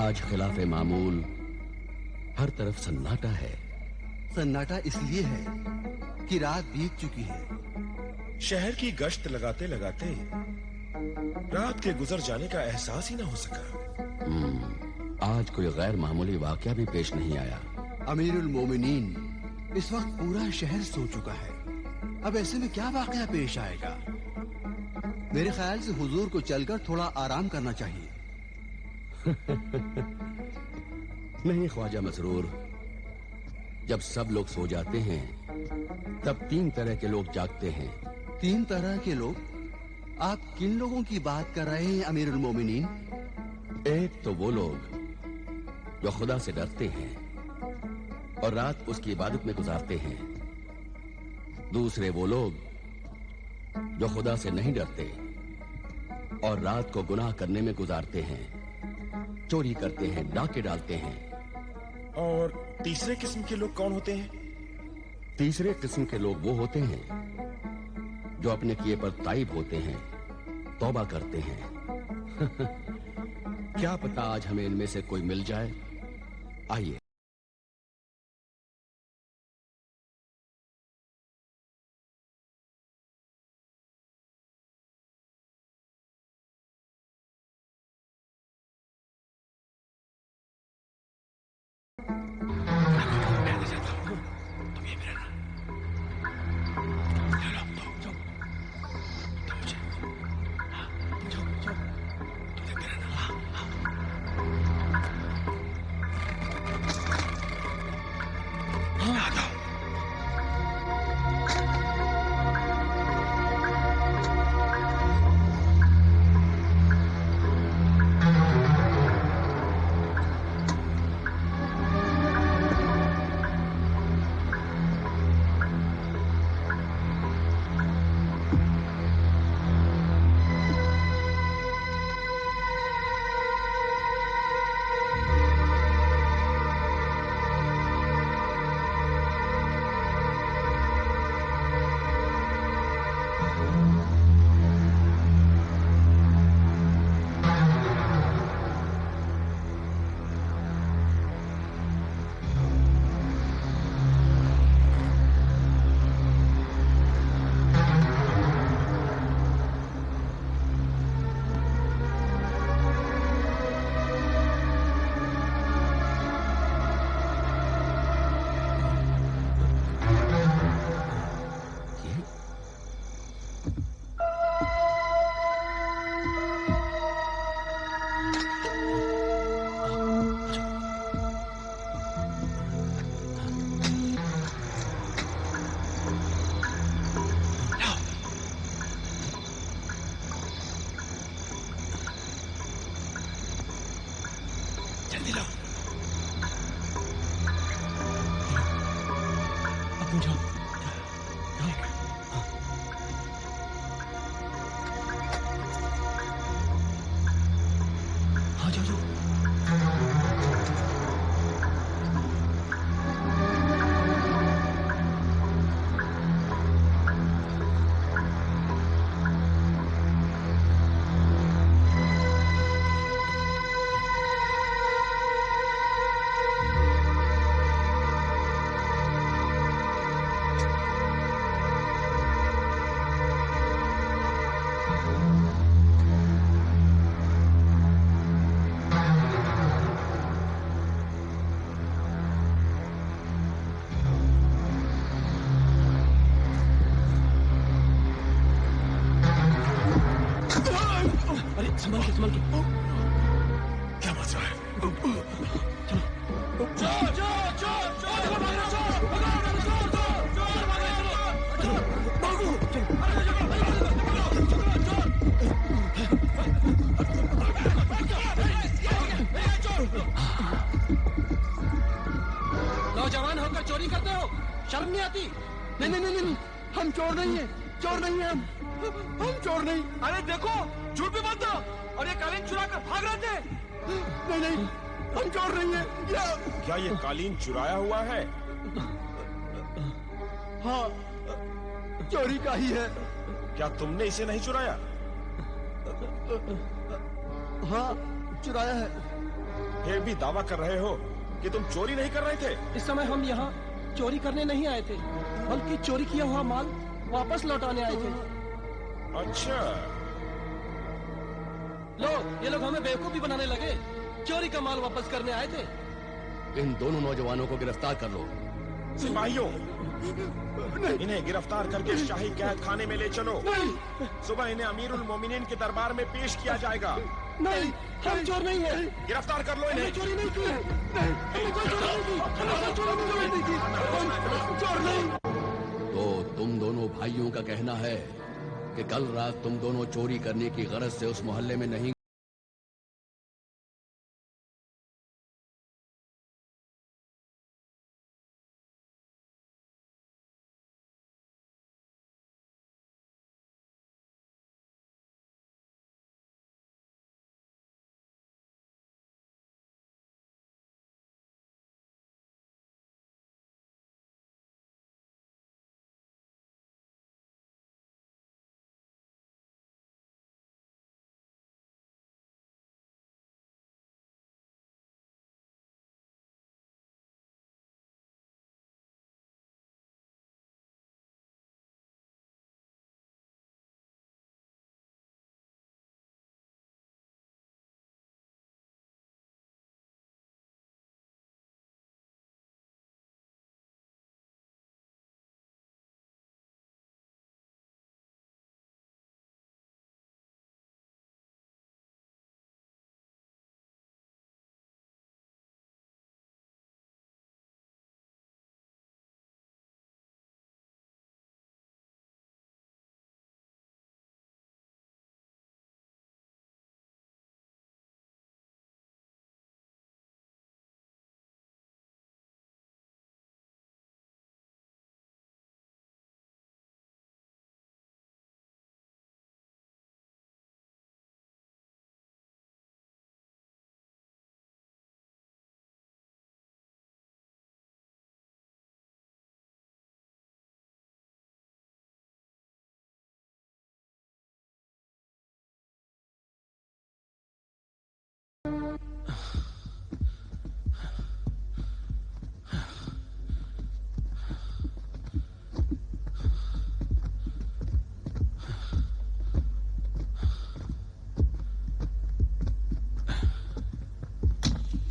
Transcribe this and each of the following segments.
आज खिलाफे मामूल हर तरफ सन्नाटा है। सन्नाटा इसलिए है कि रात बीत चुकी है। शहर की गश्त लगाते लगाते रात के गुजर जाने का एहसास ही ना हो सका। आज कोई गैर मामूली वाकया भी पेश नहीं आया। अमीरुल मोमिनीन, इस वक्त पूरा शहर सो चुका है। अब ऐसे में क्या वाकया पेश आएगा? मेरे ख्याल से हुजूर को चलकर थोड़ा आराम करना चाहिए। नहीं ख्वाजा मसरूर, जब सब लोग सो जाते हैं तब 3 तरह के लोग जागते हैं। 3 तरह के लोग? आप किन लोगों की बात कर रहे हैं अमीरुल मोमिनीन? एक तो वो लोग जो खुदा से डरते हैं और रात उसकी इबादत में गुजारते हैं। दूसरे वो लोग जो खुदा से नहीं डरते और रात को गुनाह करने में गुजारते हैं, चोरी करते हैं, डाके डालते हैं। और तीसरे किस्म के लोग कौन होते हैं? तीसरे किस्म के लोग वो होते हैं जो अपने किए पर ताइब होते हैं, तौबा करते हैं। क्या पता आज हमें इनमें से कोई मिल जाए। आइए। संभल के क्या मजा है? नौजवान होकर चोरी करते हो, शर्म नहीं आती? नहीं नहीं नहीं नहीं, हम चोर नहीं है, चोर नहीं है हम चोर नहीं। अरे देखो, झूठ भी बोलते हो और ये कालीन चुरा कर भाग रहे थे। नहीं नहीं, हम चोर नहीं है। क्या ये कालीन चुराया हुआ है? हाँ, चोरी का ही है। क्या तुमने इसे नहीं चुराया? हाँ, चुराया है। फिर भी दावा कर रहे हो कि तुम चोरी नहीं कर रहे थे? इस समय हम यहाँ चोरी करने नहीं आए थे, बल्कि चोरी किया हुआ माल वापस लौटाने आए थे। अच्छा। लो, ये लोग हमें बेवकूफी बनाने लगे। चोरी का माल वापस करने आए थे। इन दोनों नौजवानों को गिरफ्तार कर लो। सिपाहियों, इन्हें गिरफ्तार करके शाही कैद खाने में ले चलो। सुबह इन्हें अमीरुल मोमिनीन के दरबार में पेश किया जाएगा। नहीं, हम चोर नहीं हैं। गिरफ्तार कर लो इन्हें। चोरी नहीं की। हमने कोई चोरी नहीं की। हम चोर नहीं। तो तुम दोनों भाइयों का कहना है कि कल रात तुम दोनों चोरी करने की गरज से उस मोहल्ले में नहीं?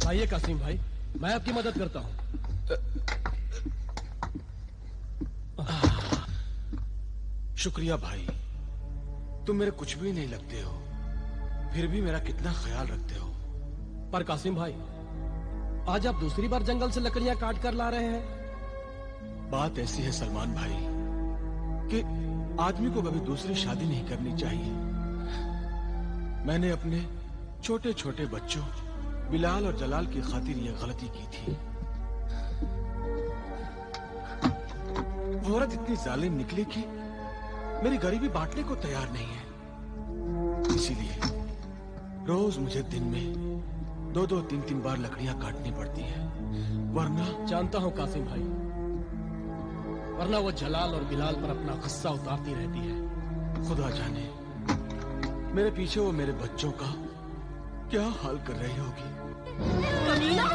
आइए कासिम भाई, मैं आपकी मदद करता हूँ। शुक्रिया भाई, तुम मेरे कुछ भी नहीं लगते हो, फिर भी मेरा कितना ख्याल रखते हो। पर कासिम भाई, आज आप दूसरी बार जंगल से लकड़ियां काट कर ला रहे हैं। बात ऐसी है सलमान भाई कि आदमी को कभी दूसरी शादी नहीं करनी चाहिए। मैंने अपने छोटे छोटे बच्चों बिलाल और जलाल की खातिर यह गलती की थी। वो औरत इतनी जालिम निकली कि मेरी गरीबी बांटने को तैयार नहीं है। इसीलिए रोज मुझे दिन में 2-2, 3-3 बार लकड़ियां काटनी पड़ती हैं। वरना जानता हूं कासिम भाई, वरना वो जलाल और बिलाल पर अपना गुस्सा उतारती रहती है। खुदा जाने मेरे पीछे वो मेरे बच्चों का क्या हाल कर रही होगी। कमीना,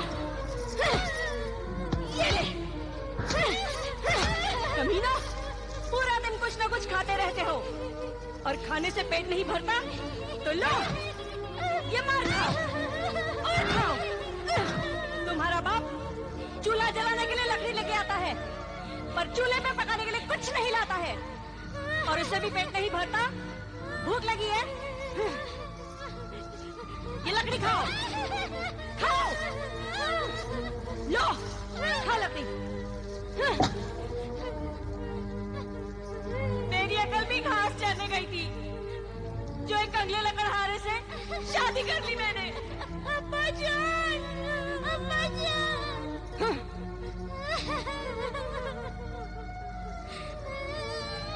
ये ले। कमीना, पूरा दिन कुछ ना कुछ खाते रहते हो और खाने से पेट नहीं भरता तो लो, ये मार खाओ और खाओ। तुम्हारा बाप चूल्हा जलाने के लिए लकड़ी लेके आता है, पर चूल्हे पे पकाने के लिए कुछ नहीं लाता है, और उससे भी पेट नहीं भरता। भूख लगी है, ये लकड़ी खाओ, खाओ, लो, खा लकड़ी। मेरी अकल भी घास चरने गई थी, जो एक कंगले लकड़हारे से शादी कर ली मैंने। अब्बा जान, अब्बा जान।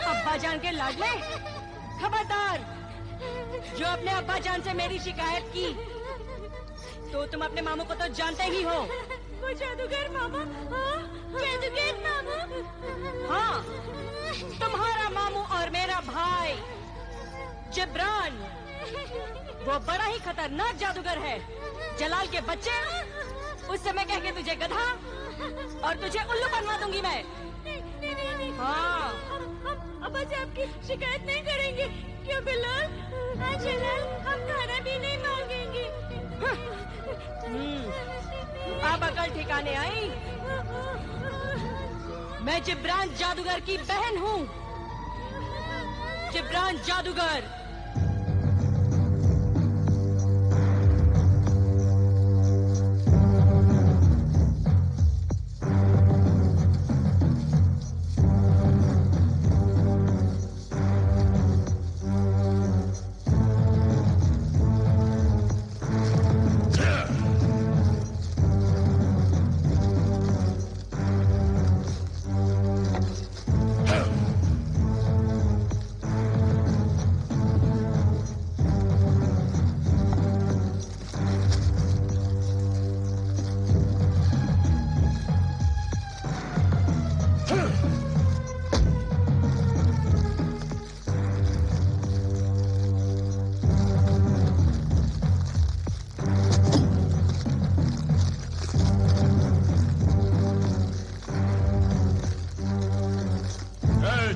अब्बा जान के लाडले, खबरदार, जो अपने अब्बा जान से मेरी शिकायत की तो तुम अपने मामू को तो जानते ही हो। वो जादूगर मामा। हाँ, जादूगर मामा। हाँ, तुम्हारा मामू और मेरा भाई जिब्रान, वो बड़ा ही खतरनाक जादूगर है। जलाल के बच्चे, उस समय कह के तुझे गधा और तुझे उल्लू बनवा दूंगी मैं। हाँ, हम अब से आपकी शिकायत नहीं करेंगे। क्यों बिलाल? हाँ जलाल, हम खाना भी नहीं मांगेंगे। अब अकल ठिकाने आई। मैं जिब्रान जादूगर की बहन हूँ। जिब्रान जादूगर।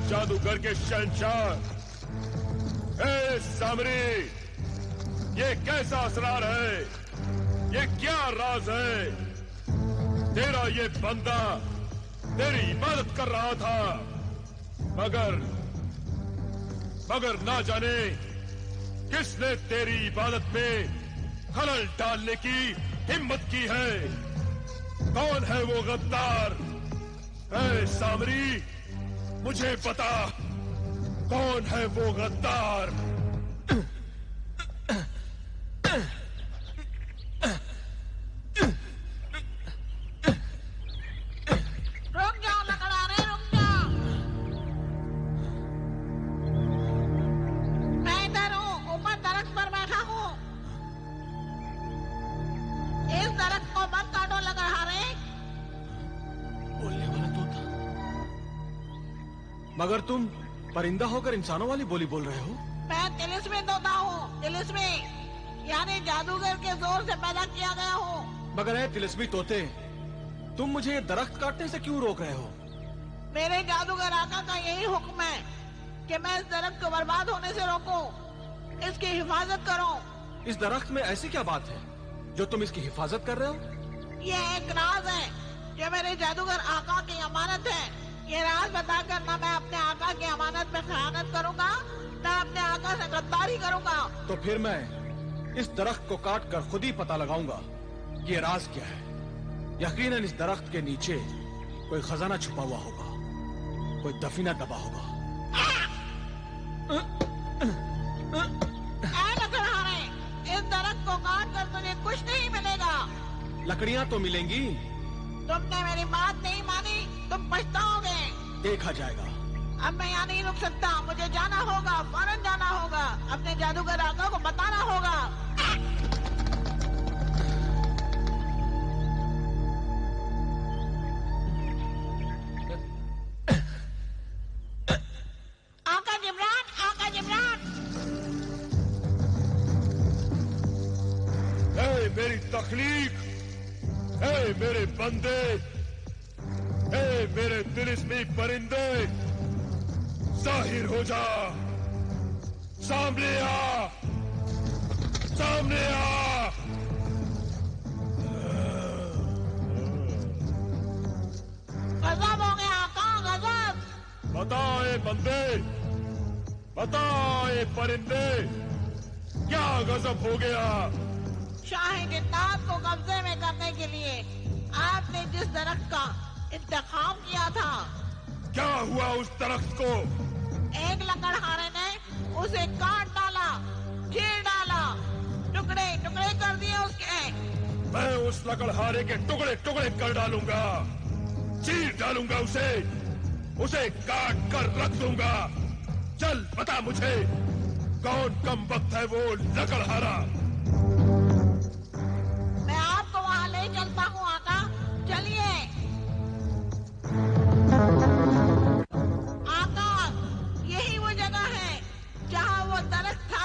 जादूगर के शहंशाह, ए सामरी, ये कैसा असरार है? ये क्या राज है? तेरा ये बंदा तेरी इबादत कर रहा था, मगर ना जाने किसने तेरी इबादत में खलल डालने की हिम्मत की है। कौन है वो गद्दार? ए सामरी, मुझे बता, कौन है वो गद्दार? रुक जाओ लकड़हारे, रुक जाओ। मैं इधर हूँ, ऊपर दरख्त पर बैठा हूँ। इस दरख्त को मत काटो लकड़हारे। बोलने वाला तोता, मगर तुम परिंदा होकर इंसानों वाली बोली बोल रहे हो। मैं तिलिस्मी तोता हूँ, तिलिस्मी, यानी जादूगर के जोर से पैदा किया गया हूँ। मगर है तिलिस्मी तोते, तुम मुझे ये दरख्त काटने से क्यों रोक रहे हो? मेरे जादूगर आका का यही हुक्म है कि मैं इस दरख्त को बर्बाद होने से रोकूं, इसकी हिफाजत करूं। इस दरख्त में ऐसी क्या बात है जो तुम इसकी हिफाजत कर रहे हो? ये एक राज है जो मेरे जादूगर आका की अमानत है। ये राज बताकर ना मैं अपने आका की अमानत में खयानत करूंगा, ना अपने आका से गद्दारी करूंगा। तो फिर मैं इस दरख्त को काट कर खुद ही पता लगाऊंगा कि ये राज क्या है। यकीनन इस दरख्त के नीचे कोई खजाना छुपा हुआ होगा, कोई दफीना दबा होगा। लकड़हारे, इस दरख्त को काट कर तुझे कुछ नहीं मिलेगा। लकड़ियां तो मिलेंगी। तुमने मेरी बात नहीं मानी, तुम पछताओगे। देखा जाएगा। अब मैं यहाँ नहीं रुक सकता, मुझे जाना होगा, फौरन जाना होगा। अपने जादूगर आका को बताना होगा। आका जिब्रान, आका जिब्रान। ए मेरी तख्लीक, ए मेरे बंदे, ए मेरे तिलिस्मी परिंदे, जाहिर हो जा, सामने आ, सामने आ। गजब हो गया आका, गजब। बता ए बंदे, बता ए परिंदे, क्या गजब हो गया? शाही जिन्नात को कब्जे में करने के लिए आपने जिस दरख्त का इंतखाब किया था, क्या हुआ उस दरख्त को? एक लकड़हारे ने उसे काट डाला, चीर डाला, टुकड़े टुकड़े कर दिए उसके। मैं उस लकड़हारे के टुकड़े टुकड़े कर डालूंगा, चीर डालूंगा उसे, उसे काट कर रख दूंगा। चल बता मुझे, कौन कम वक्त है वो लकड़हारा? मैं आपको वहाँ ले चलता हूँ आका, चलिए। आका, यही वो जगह है जहाँ वो दरख्त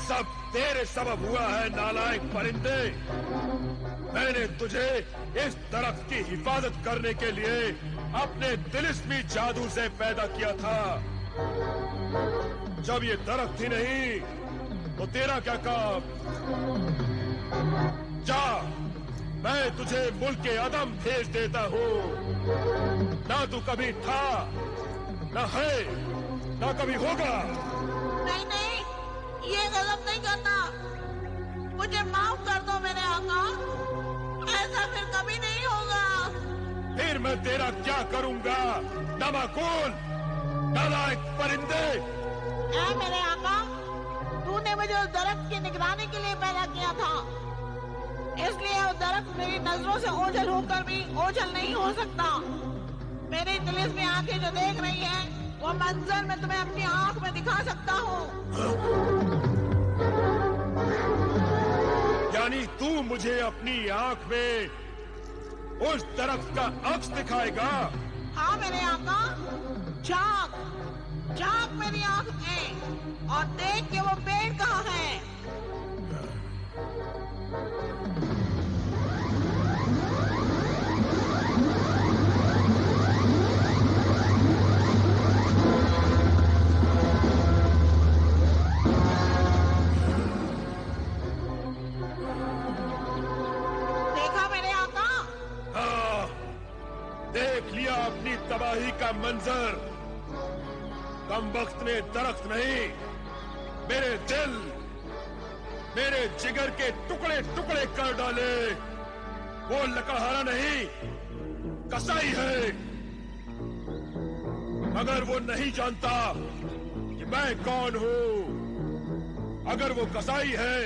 सब तेरे सबब हुआ है, नालायक परिंदे। मैंने तुझे इस दरख्त की हिफाजत करने के लिए अपने तिलिस्मी जादू से पैदा किया था। जब ये दरख्त ही नहीं तो तेरा क्या काम? जा, मैं तुझे मुल्क के अदम भेज देता हूँ। ना तू कभी था, ना है, ना कभी होगा। नहीं नहीं, ये गलत नहीं करना। मुझे माफ कर दो मेरे आका, ऐसा फिर कभी नहीं होगा। फिर मैं तेरा क्या करूंगा, नमाकूल, नालायक परिंदे? ऐ मेरे आका, तूने मुझे उस दरख्त की निगरानी के लिए पैदा किया था, इसलिए वो दरख्त मेरी नजरों से ओझल होकर भी ओझल नहीं हो सकता। मेरी तिलिस्मी आंखें जो देख रही है, वो मंजर मैं तुम्हें अपनी आंख में दिखा सकता हूँ। यानी तू मुझे अपनी आंख में उस दरख्त का अक्स दिखाएगा? हाँ मेरे आका, झांक झांक मेरी आंख में और देख के वो पेड़ कहाँ है। देखा मेरे आका? हाँ, देख लिया अपनी तबाही का मंजर। कम वक्त ने दरख्त नहीं, मेरे दिल, मेरे जिगर के टुकड़े टुकड़े कर डाले। वो लकड़हारा नहीं, कसाई है। अगर वो नहीं जानता कि मैं कौन हूँ, अगर वो कसाई है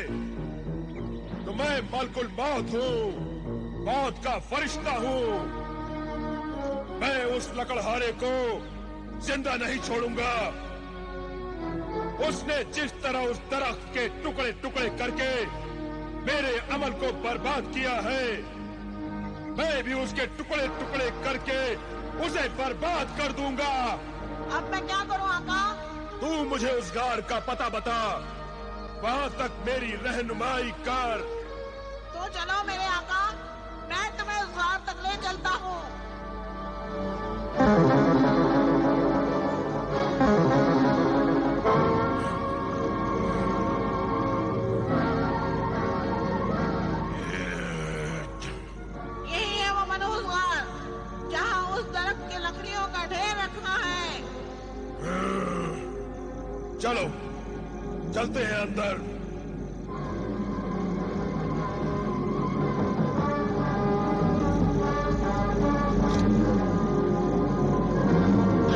तो मैं मलकुल मौत हूँ, मौत का फरिश्ता हूँ। मैं उस लकड़हारे को जिंदा नहीं छोड़ूंगा। उसने जिस तरह उस दरख्त के टुकड़े टुकड़े करके मेरे अमल को बर्बाद किया है, मैं भी उसके टुकड़े टुकड़े करके उसे बर्बाद कर दूंगा। अब मैं क्या करूं आका? तू मुझे उस गार का पता बता, वहां तक मेरी रहनुमाई कर। तो चलो मेरे आका, मैं तुम्हें उस गार तक ले चलता हूँ। यही है वो मनहूस गार, जहाँ उस दरख्त की लकड़ियों का ढेर रखना है। चलो, चलते हैं अंदर।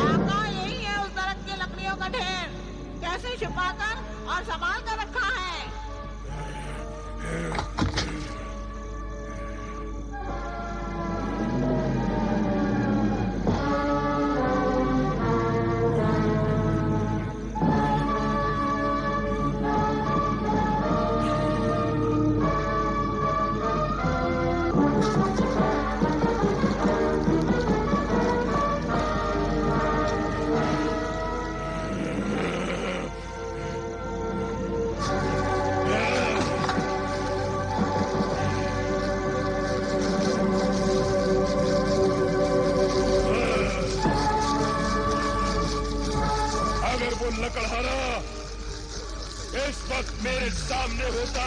आका, यही है उस दरख्त की लकड़ियों का ढेर, कैसे छिपाकर और संभाल कर रखा है। लकड़हारा इस वक्त मेरे सामने होता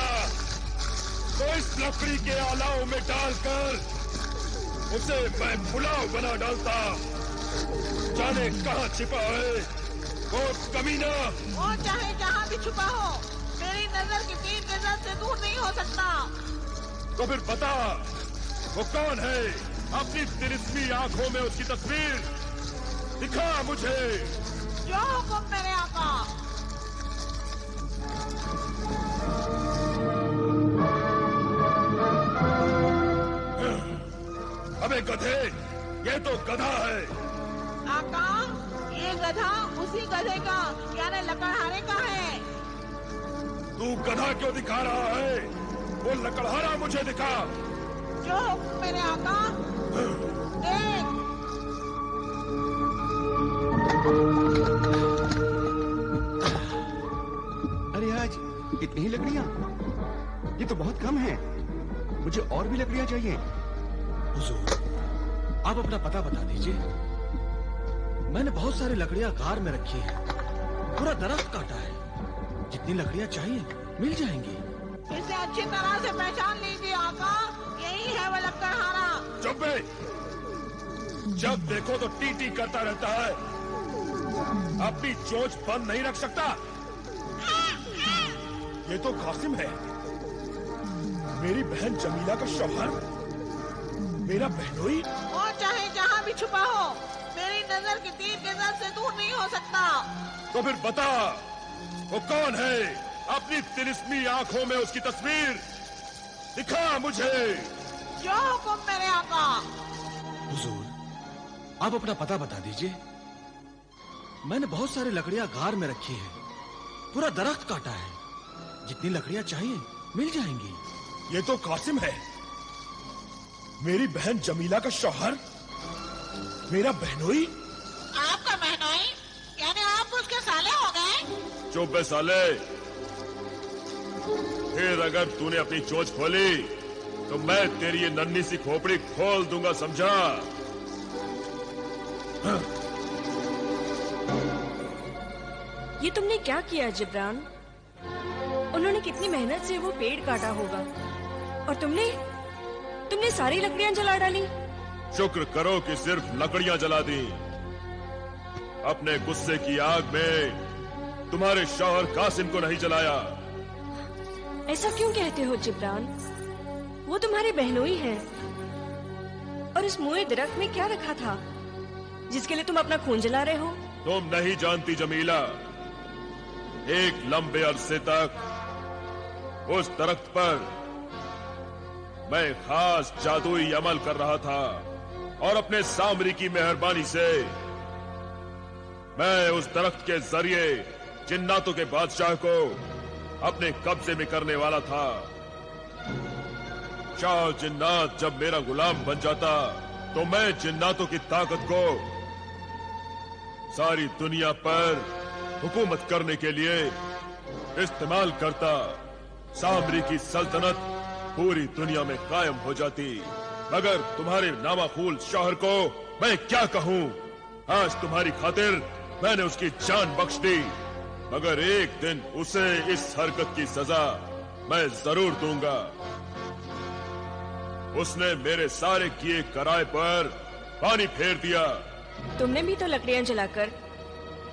तो इस लकड़ी के आलाओं में डालकर उसे मैं पुलाव बना डालता। जाने कहाँ छिपा है वो कमीना। वो चाहे जहाँ भी छुपा हो, मेरी नजर की तीर नजर से दूर नहीं हो सकता। तो फिर बता वो कौन है? अपनी तिरस्मी आंखों में उसकी तस्वीर दिखा मुझे। जो हुक्म मेरे आका। अबे गधे, ये तो गधा है। आका, ये गधा उसी गधे का यानी लकड़हारे का है। तू गधा क्यों दिखा रहा है? वो लकड़हारा मुझे दिखा। जो हुक्म मेरे आका। देख। अरे आज इतनी ही लकड़ियां? ये तो बहुत कम है, मुझे और भी लकड़ियां चाहिए। हुजूर, आप अपना पता बता दीजिए। मैंने बहुत सारी लकड़ियां गार में रखी हैं, पूरा दरख्त काटा है। जितनी लकड़ियां चाहिए मिल जाएंगी। इसे अच्छी तरह से पहचान लीजिए आका, यही है वो लकड़हारा। चुप बे! जब देखो तो टी टी करता रहता है, अपनी चोंच बंद नहीं रख सकता। ये तो कासिम है, मेरी बहन जमीला का शौहर, मेरा बहनोई। वो चाहे जहाँ भी छुपा हो, मेरी नजर की तीर के नजर से दूर नहीं हो सकता। तो फिर बता, वो कौन है? अपनी तिलिस्मी आंखों में उसकी तस्वीर दिखा मुझे। जो हुक्म मेरे आका। हुजूर, आप अपना पता बता दीजिए। मैंने बहुत सारी लकड़ियां गार में रखी हैं, पूरा दरख्त काटा है। जितनी लकड़ियां चाहिए मिल जाएंगी। ये तो कासिम है, मेरी बहन जमीला का शौहर, मेरा बहनोई। आपका बहनोई? यानी आप उसके साले हो गए? चुप बे साले! फिर अगर तूने अपनी चोंच खोली तो मैं तेरी ये नन्ही सी खोपड़ी खोल दूंगा, समझा? ये तुमने क्या किया जिब्रान? उन्होंने कितनी मेहनत से वो पेड़ काटा होगा और तुमने सारी लकड़ियां जला डाली। शुक्र करो कि सिर्फ लकड़ियां जला दी। अपने गुस्से की आग में तुम्हारे शौहर कासिम को नहीं जलाया। ऐसा क्यों कहते हो जिब्रान? वो तुम्हारी बहनोई है। और इस मुए दरख्त में क्या रखा था जिसके लिए तुम अपना खून जला रहे हो? तुम नहीं जानती जमीला, एक लंबे अरसे तक उस दरख्त पर मैं खास जादुई अमल कर रहा था और अपने सामरी की मेहरबानी से मैं उस दरख्त के जरिए जिन्नातों के बादशाह को अपने कब्जे में करने वाला था। शाह जिन्नात जब मेरा गुलाम बन जाता तो मैं जिन्नातों की ताकत को सारी दुनिया पर हुकूमत करने के लिए इस्तेमाल करता। सामरी की सल्तनत पूरी दुनिया में कायम हो जाती। मगर तुम्हारे नामाखूल शौहर को मैं क्या कहूँ? आज तुम्हारी खातिर मैंने उसकी जान बख्श दी, मगर एक दिन उसे इस हरकत की सजा मैं जरूर दूंगा। उसने मेरे सारे किए कराए पर पानी फेर दिया। तुमने भी तो लकड़ियां जलाकर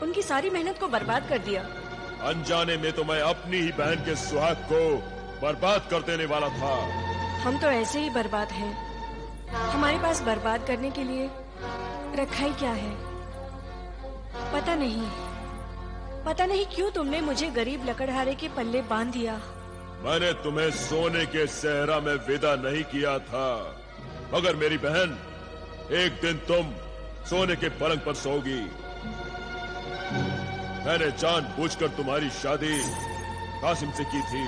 उनकी सारी मेहनत को बर्बाद कर दिया। अनजाने में तो मैं अपनी ही बहन के सुहाग को बर्बाद कर देने वाला था। हम तो ऐसे ही बर्बाद हैं। हमारे पास बर्बाद करने के लिए रखा ही क्या है? पता नहीं क्यों तुमने मुझे गरीब लकड़हारे के पल्ले बांध दिया। मैंने तुम्हें सोने के सहरा में विदा नहीं किया था, मगर मेरी बहन, एक दिन तुम सोने के पलंग पर सोगी। मैंने जानबूझकर तुम्हारी शादी कासिम से की थी।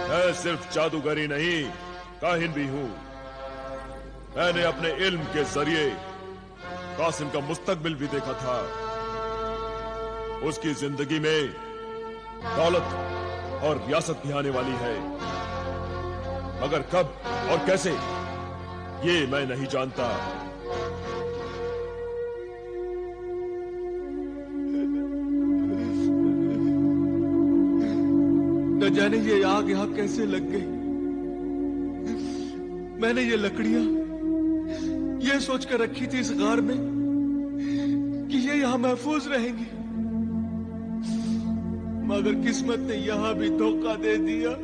मैं सिर्फ जादूगरी नहीं, काहिन भी हूँ। मैंने अपने इल्म के जरिए कासिम का मुस्तकबिल भी देखा था। उसकी जिंदगी में दौलत और रियासत भी आने वाली है, मगर कब और कैसे ये मैं नहीं जानता। न जाने ये आग यहाँ कैसे लग गई। मैंने ये लकड़ियां ये सोचकर रखी थी इस गार में कि ये यहाँ महफूज रहेंगी, मगर किस्मत ने यहाँ भी धोखा दे दिया।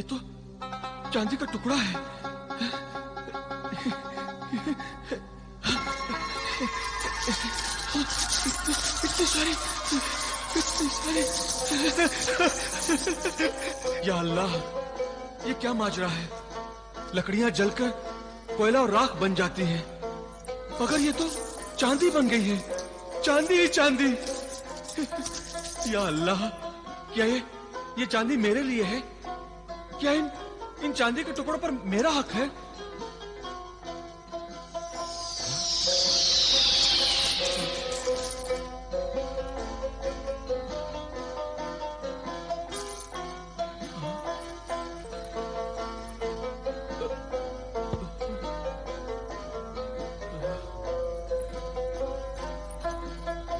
ये तो चांदी का टुकड़ा है। इतनी सारी। या अल्लाह, ये क्या माजरा है? लकड़ियां जलकर कोयला और राख बन जाती हैं, मगर ये तो चांदी बन गई है। चांदी ही चांदी। या अल्लाह, क्या ये चांदी मेरे लिए है? क्या इन चांदी के टुकड़ों पर मेरा हक है?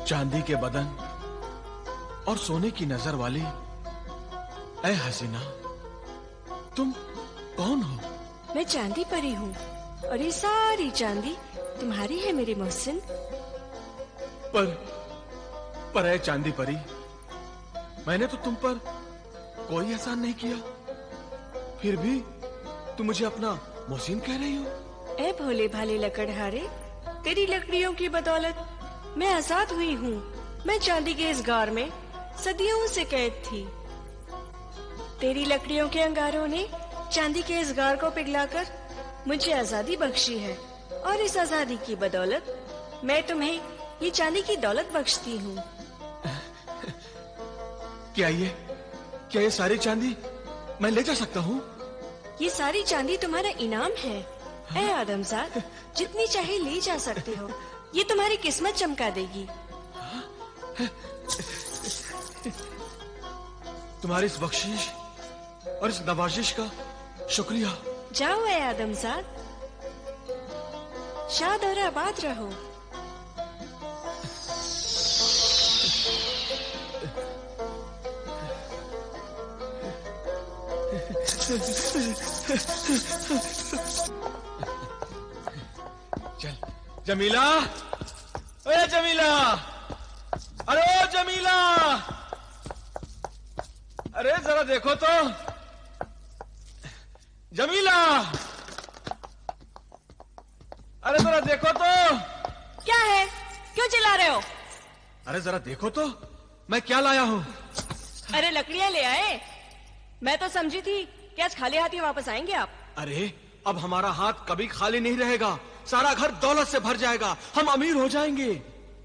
चांदी के बदन और सोने की नजर वाली ऐ हसीना, तुम कौन हो? मैं चांदी परी हूँ और ये सारी चांदी तुम्हारी है मेरे मोहसिन। पर ऐ चांदी परी, मैंने तो तुम पर कोई एहसान नहीं किया, फिर भी तुम मुझे अपना मोहसिन कह रही हो। ऐ भोले भाले लकड़हारे, तेरी लकड़ियों की बदौलत मैं आजाद हुई हूँ। मैं चांदी के इस गार में सदियों से कैद थी। तेरी लकड़ियों के अंगारों ने चांदी के इस गार को पिघलाकर मुझे आजादी बख्शी है, और इस आजादी की बदौलत मैं तुम्हें ये चांदी की दौलत बख्शती हूँ। क्या ये सारी चांदी मैं ले जा सकता हूँ? ये सारी चांदी तुम्हारा इनाम है। ऐ आदमजाद, जितनी चाहे ले जा सकते हो। ये तुम्हारी किस्मत चमका देगी। तुम्हारी इस बख्शीश और इस नवाजिश का शुक्रिया। जाओ ऐ आदमजाद, शाद और आबाद रहो। चल जमीला, अरे जमीला, अरे ओ जमीला, अरे जरा देखो तो जमीला, अरे जरा देखो तो। क्या है, क्यों चिल्ला रहे हो? अरे जरा देखो तो मैं क्या लाया हूँ। अरे लकड़ियाँ ले आए। मैं तो समझी थी कि आज खाली हाथ ही वापस आएंगे आप। अरे अब हमारा हाथ कभी खाली नहीं रहेगा, सारा घर दौलत से भर जाएगा, हम अमीर हो जाएंगे।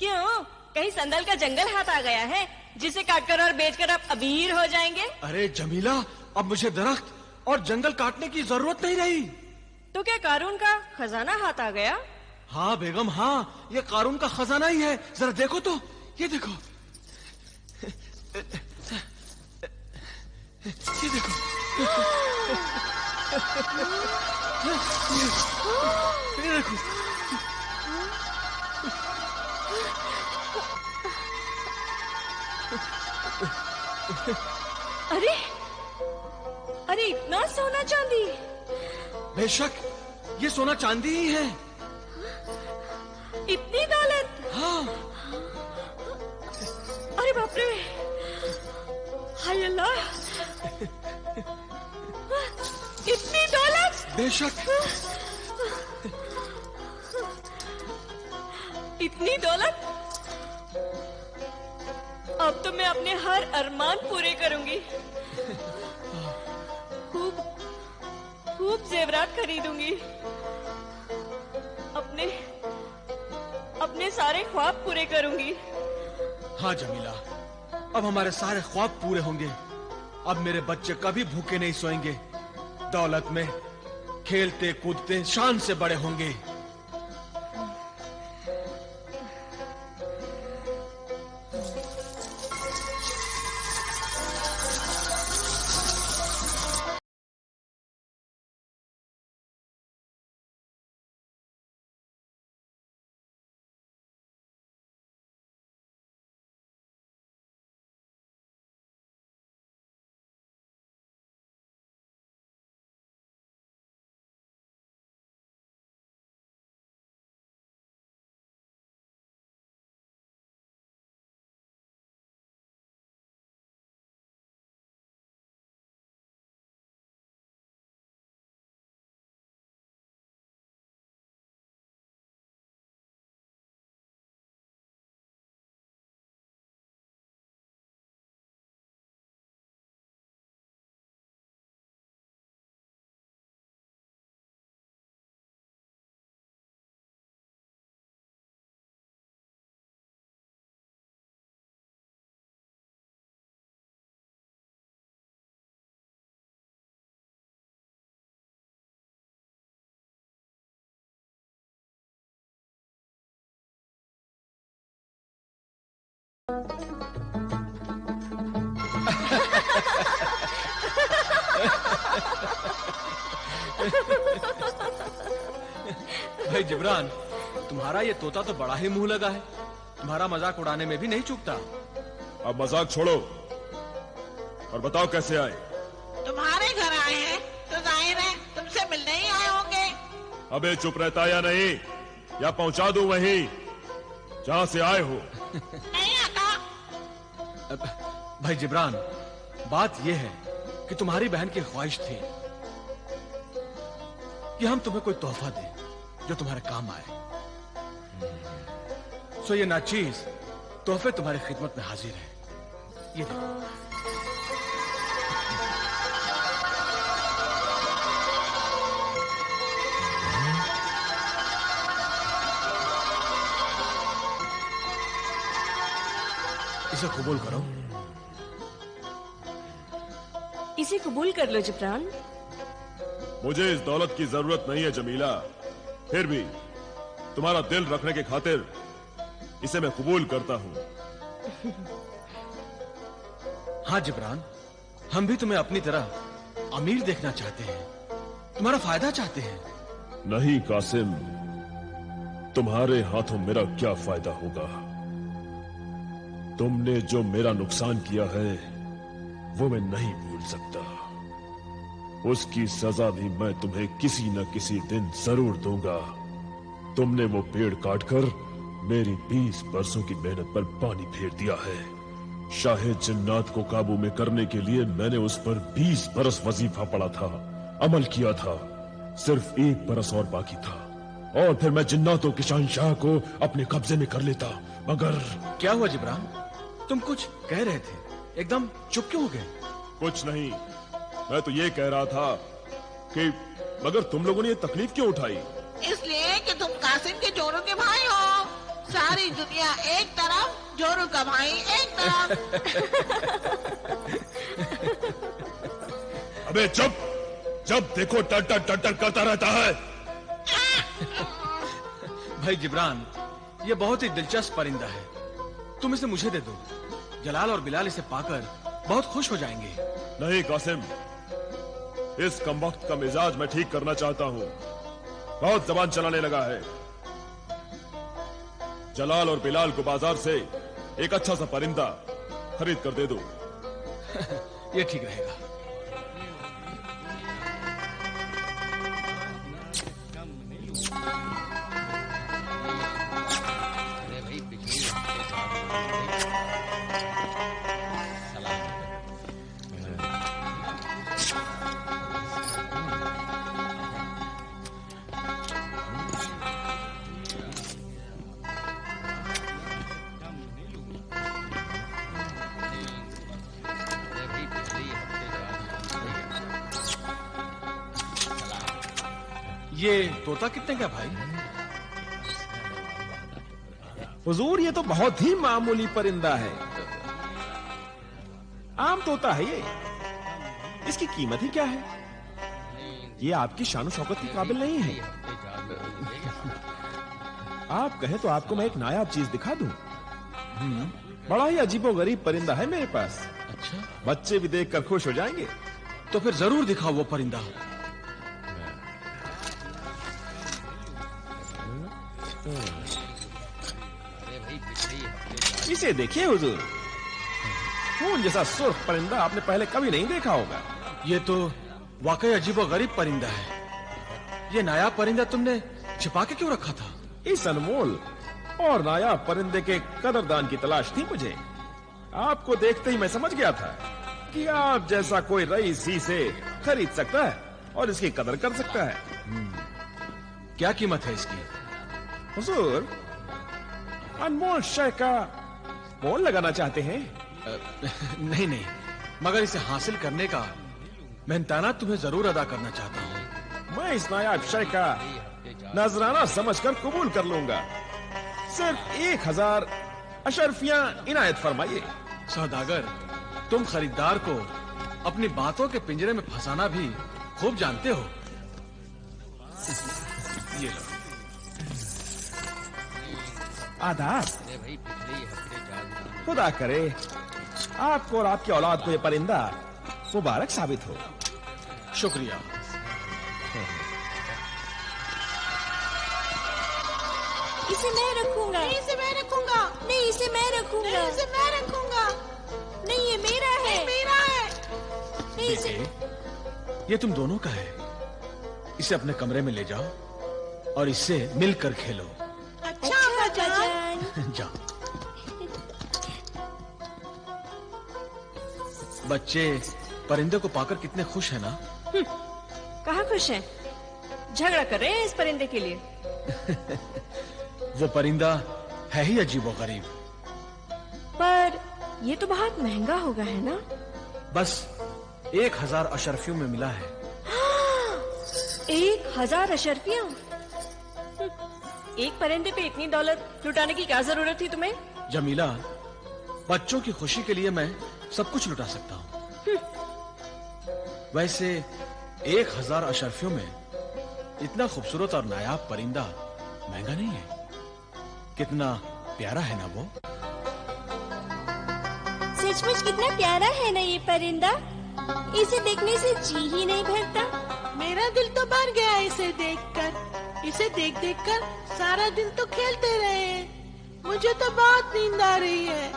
क्यों, कहीं संदल का जंगल हाथ आ गया है जिसे काटकर और बेचकर आप अमीर हो जाएंगे? अरे जमीला, अब मुझे दरख्त और जंगल काटने की जरूरत नहीं रही। तो क्या कारून का खजाना हाथ आ गया? हाँ बेगम, हाँ, ये कारून का खजाना ही है। जरा देखो तो, ये देखो, ये देखो। ये देखो। अरे अरे, इतना सोना चांदी। बेशक ये सोना चांदी ही है। इतनी दौलत। हाँ। अरे बाप रे, हाय अल्लाह, इतनी दौलत। बेशक। इतनी दौलत। अब तो मैं अपने हर अरमान पूरे करूंगी। खूब खूब जेवरात खरीदूंगी। अपने सारे ख्वाब पूरे करूंगी। हाँ जमीला, अब हमारे सारे ख्वाब पूरे होंगे। अब मेरे बच्चे कभी भूखे नहीं सोएंगे, दौलत में खेलते कूदते शान से बड़े होंगे। भाई जिब्रान, तुम्हारा ये तोता तो बड़ा ही मुंह लगा है। तुम्हारा मजाक उड़ाने में भी नहीं चूकता। अब मजाक छोड़ो और बताओ कैसे आए। तुम्हारे घर आए हैं तो जाहिर है तुमसे मिलने ही आए होंगे। अबे चुप रहता या नहीं, या पहुंचा दूं वहीं जहां से आए हो। नहीं आका। भाई जिब्रान, बात यह है कि तुम्हारी बहन की ख्वाहिश थी कि हम तुम्हें कोई तोहफा दें जो तुम्हारे काम आए। सो ये नाचीज तोहफे तुम्हारी खिदमत में हाजिर है। ये देखो। इसे कबूल करो। इसे कबूल कर लो जिब्रान। मुझे इस दौलत की जरूरत नहीं है जमीला, फिर भी तुम्हारा दिल रखने की खातिर इसे मैं कबूल करता हूं। हाँ जिब्रान, हम भी तुम्हें अपनी तरह अमीर देखना चाहते हैं, तुम्हारा फायदा चाहते हैं। नहीं कासिम, तुम्हारे हाथों मेरा क्या फायदा होगा। तुमने जो मेरा नुकसान किया है वो मैं नहीं भूल सकता। उसकी सजा भी मैं तुम्हें किसी न किसी दिन जरूर दूंगा। तुमने वो पेड़ काटकर मेरी 20 बरसों की मेहनत पर पानी फेर दिया है। शाहिद जिन्नात को काबू में करने के लिए मैंने उस पर 20 बरस वजीफा पढ़ा था, अमल किया था। सिर्फ 1 बरस और बाकी था और फिर मैं जिन्नातों के शहंशाह को अपने कब्जे में कर लेता। मगर क्या हुआ जिब्रान? तुम कुछ कह रहे थे, एकदम चुप क्यों हो गए? कुछ नहीं, मैं तो ये कह रहा था कि मगर तुम लोगों ने ये तकलीफ क्यों उठाई? इसलिए कि तुम कासिम के जोरू के भाई हो। सारी दुनिया एक तरफ, जोरू का भाई एक तरफ। अबे चुप! जब देखो टटर टटर करता रहता है। भाई जिब्रान, ये बहुत ही दिलचस्प परिंदा है, तुम इसे मुझे दे दो। जलाल और बिलाल इसे पाकर बहुत खुश हो जाएंगे। नहीं कासिम, इस कमबख्त का मिजाज मैं ठीक करना चाहता हूँ। बहुत जबान चलाने लगा है। जलाल और बिलाल को बाजार से एक अच्छा सा परिंदा खरीद कर दे दो। ये ठीक रहेगा। ये तोता कितने का भाई? हुजूर, ये तो बहुत ही मामूली परिंदा है, आम तोता है ये। इसकी कीमत ही क्या है? ये आपकी शान शौकत के काबिल नहीं है। आप कहें तो आपको मैं एक नायाब चीज दिखा दूं। बड़ा ही अजीबोगरीब परिंदा है मेरे पास। अच्छा, बच्चे भी देखकर खुश हो जाएंगे। तो फिर जरूर दिखाओ वो परिंदा। इसे देखिए हुजूर, खून जैसा सुर्ख परिंदा आपने पहले कभी नहीं देखा होगा। ये तो वाकई अजीबोगरीब परिंदा है। ये नायाब परिंदा तुमने छिपा के क्यों रखा था? इस अनमोल और नायाब परिंदे के कदरदान की तलाश थी मुझे। आपको देखते ही मैं समझ गया था कि आप जैसा कोई रईस ही से खरीद सकता है और इसकी कदर कर सकता है। क्या कीमत है इसकी? हुजूर, अनमोल शय का मोल लगाना चाहते हैं? नहीं नहीं, मगर इसे हासिल करने का मेहनताना तुम्हें जरूर अदा करना चाहता हूँ। मैं इस नायाब शय का नजराना समझकर कबूल कर लूंगा। सिर्फ 1000 अशरफियां इनायत फरमाइए। सौदागर, तुम खरीदार को अपनी बातों के पिंजरे में फंसाना भी खूब जानते हो। ये लो। आदाब। खुदा करे आपको और आपकी औलाद को ये परिंदा मुबारक साबित हो। शुक्रिया। इसे मैं रखूंगा। नहीं, इसे मैं रखूंगा। नहीं, इसे मैं रखूंगा। नहीं, इसे मैं रखूंगा। नहीं, ये मेरा है। नहीं, मेरा है। नहीं, इसे ये तुम दोनों का है। इसे अपने कमरे में ले जाओ और इससे मिलकर खेलो। अच्छा अब्बाजान। जाओ। बच्चे परिंदे को पाकर कितने खुश हैं ना? कहाँ खुश हैं? झगड़ा कर रहे हैं इस परिंदे के लिए। वो परिंदा है ही अजीबोगरीब। पर ये तो बहुत महंगा होगा, है ना? बस 1000 अशरफियों में मिला है। 1000 अशरफियां? एक परिंदे पे इतनी दौलत लुटाने की क्या जरूरत थी तुम्हें? जमीला, बच्चों की खुशी के लिए मैं सब कुछ लुटा सकता हूँ। वैसे 1000 अशरफियों में इतना खूबसूरत और नायाब परिंदा महंगा नहीं है। कितना प्यारा है ना वो? सचमुच कितना प्यारा है ना ये परिंदा। इसे देखने से जी ही नहीं भरता। मेरा दिल तो भर गया इसे देखकर। इसे देख देख कर सारा दिन तो खेलते रहे। मुझे तो बहुत नींद आ रही है।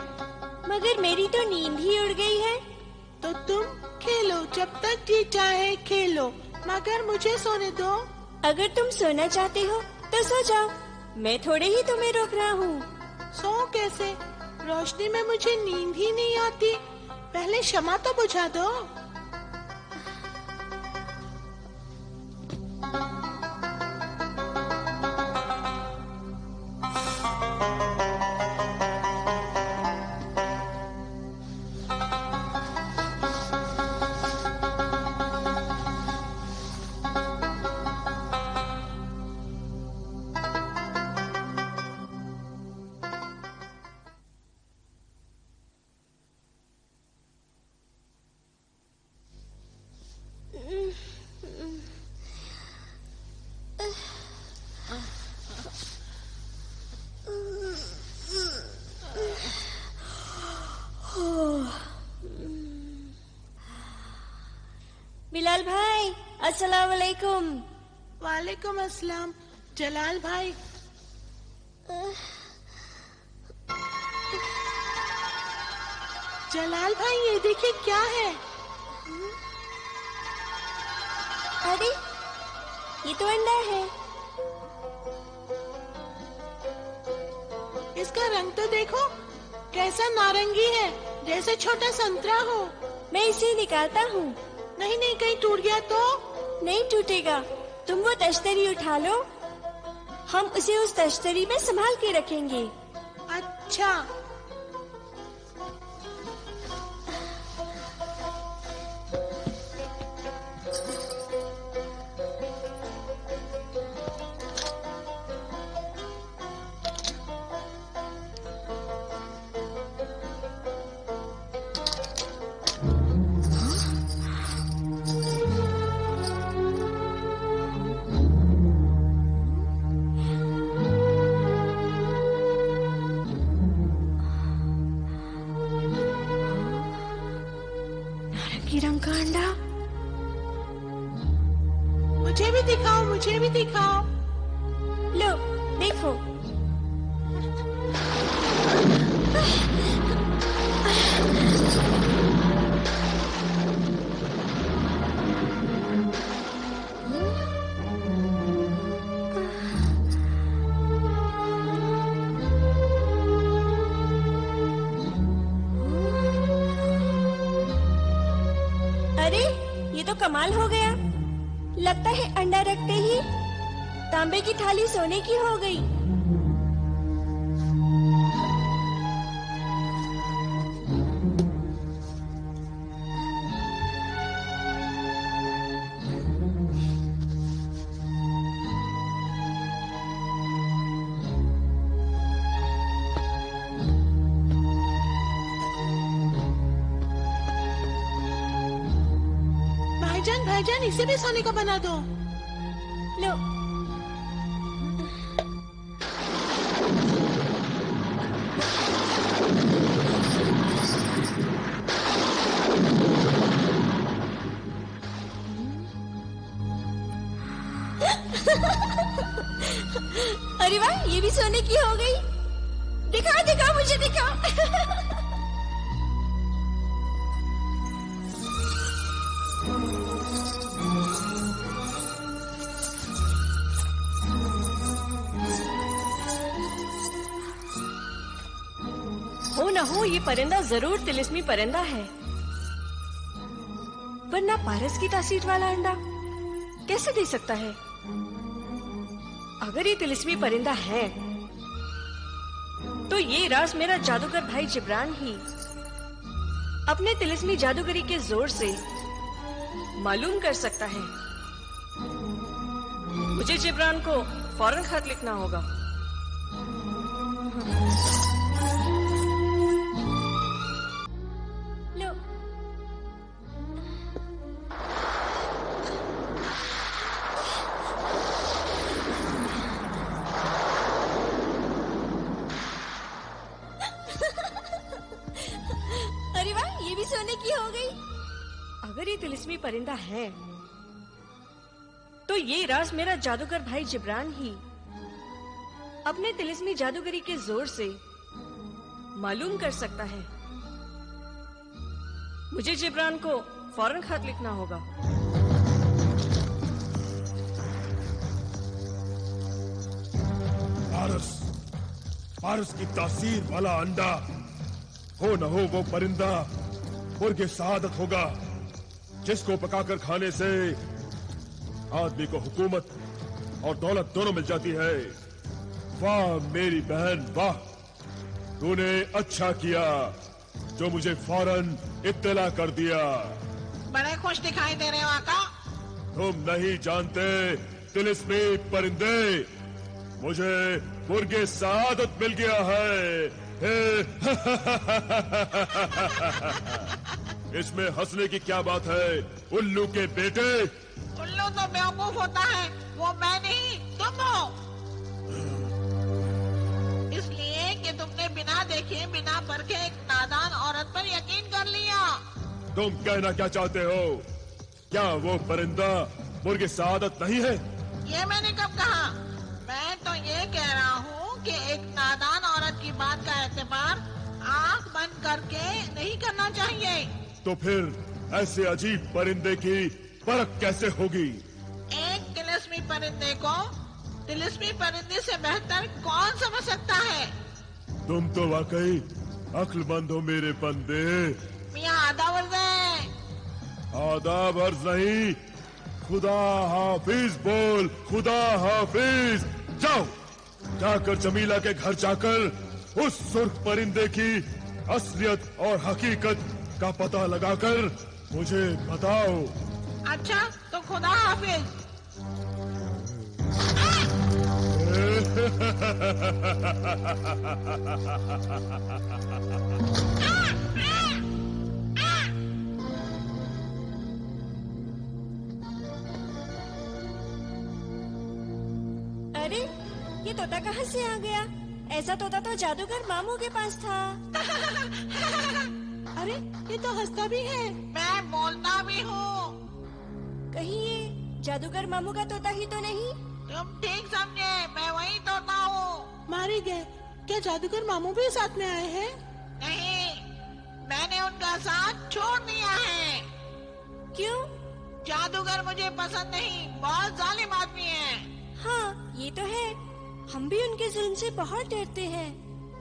मगर मेरी तो नींद ही उड़ गई है। तो तुम खेलो, जब तक जी चाहे खेलो, मगर मुझे सोने दो। अगर तुम सोना चाहते हो तो सो जाओ, मैं थोड़े ही तुम्हें रोक रहा हूँ। सो कैसे? रोशनी में मुझे नींद ही नहीं आती। पहले शमा तो बुझा दो। बिलाल भाई, अस्सलाम वालेकुम। वालेकुम अस्सलाम। जलाल भाई, जलाल भाई ये देखिए क्या है? अरे ये तो अंडा है। इसका रंग तो देखो, कैसा नारंगी है, जैसे छोटा संतरा हो। मैं इसे निकालता हूँ। नहीं नहीं, कहीं टूट गया तो? नहीं टूटेगा। तुम वो तश्तरी उठा लो, हम उसे उस तश्तरी में संभाल के रखेंगे। अच्छा। रंग का अंडा। मुझे भी दिखाओ, मुझे भी दिखाओ। लो देखो। अरे ये तो कमाल हो गया। लगता है अंडा रखते ही तांबे की थाली सोने की हो गई। भाईजान इसे भी सोने का बना दो। लो। अरे वाह, ये भी सोने की हो गई। दिखा दिखा मुझे दिखा। हो ना हो, ये परिंदा जरूर तिलिस्मी परिंदा है, वरना पारस की तासीर वाला अंडा कैसे दे सकता है? अगर ये तिलिस्मी परिंदा है तो ये राज मेरा जादूगर भाई जिब्रान ही अपने तिलिस्मी जादूगरी के जोर से मालूम कर सकता है। मुझे जिब्रान को फौरन खत लिखना होगा। लो। अरे वाह, ये भी सोने की हो गई। अगर ये तिलिस्मी परिंदा है तो ये राज मेरा जादूगर भाई जिब्रान ही अपने तिलिस्मी जादूगरी के जोर से मालूम कर सकता है। मुझे जिब्रान को फौरन खत लिखना होगा। पारस की तासीर वाला अंडा हो न हो वो परिंदा मुर्गे सआदत होगा, जिसको पकाकर खाने से आदमी को हुकूमत और दौलत दोनों मिल जाती है। वाह मेरी बहन वाह, तूने अच्छा किया जो मुझे फौरन इत्तला कर दिया। बड़े खुश दिखाई दे रहे हो आका। तुम नहीं जानते तिलिस्मी परिंदे, मुझे मुर्गे सआदत मिल गया है। इसमें हंसने की क्या बात है उल्लू के बेटे? उल्लू तो बेवकूफ होता है, वो मैं नहीं तुम हो। इसलिए कि तुमने बिना देखे बिना परखे एक नादान औरत पर यकीन कर लिया। तुम कहना क्या चाहते हो? क्या वो परिंदा मुर्गे सआदत नहीं है? ये मैंने कब कहा? मैं तो ये कह रहा हूँ कि एक नादान औरत की बात का एतबार आंख बंद करके नहीं करना चाहिए। तो फिर ऐसे अजीब परिंदे की परख कैसे होगी? एक तिलिस्मी परिंदे को तिलिस्मी परिंदे से बेहतर कौन समझ सकता है? तुम तो वाकई अक्लमंद हो मेरे बंदे। मियाँ आदाब अर्ज़ है। आदाब अर्ज़ नहीं, खुदा हाफिज बोल, खुदा हाफिज। जाओ, जाकर जमीला के घर जाकर उस सुर्ख परिंदे की असलियत और हकीकत का पता लगाकर मुझे बताओ। अच्छा, तो खुदा हाफिज। अरे, ये तोता कहाँ से आ गया? ऐसा तोता तो जादूगर मामू के पास था। अरे, ये तो हंसता भी है। मैं बोलता भी हूँ। कहीं ये जादूगर मामू का तोता ही तो नहीं? तुम ठीक समझे, मैं वही तोता हूँ। मारे गए। क्या जादूगर मामू भी साथ में आए हैं? नहीं, मैंने उनका साथ छोड़ दिया है। क्यों? जादूगर मुझे पसंद नहीं, बहुत जालिम आदमी है। हाँ, ये तो है। हम भी उनके जुल्म से बहुत डरते हैं।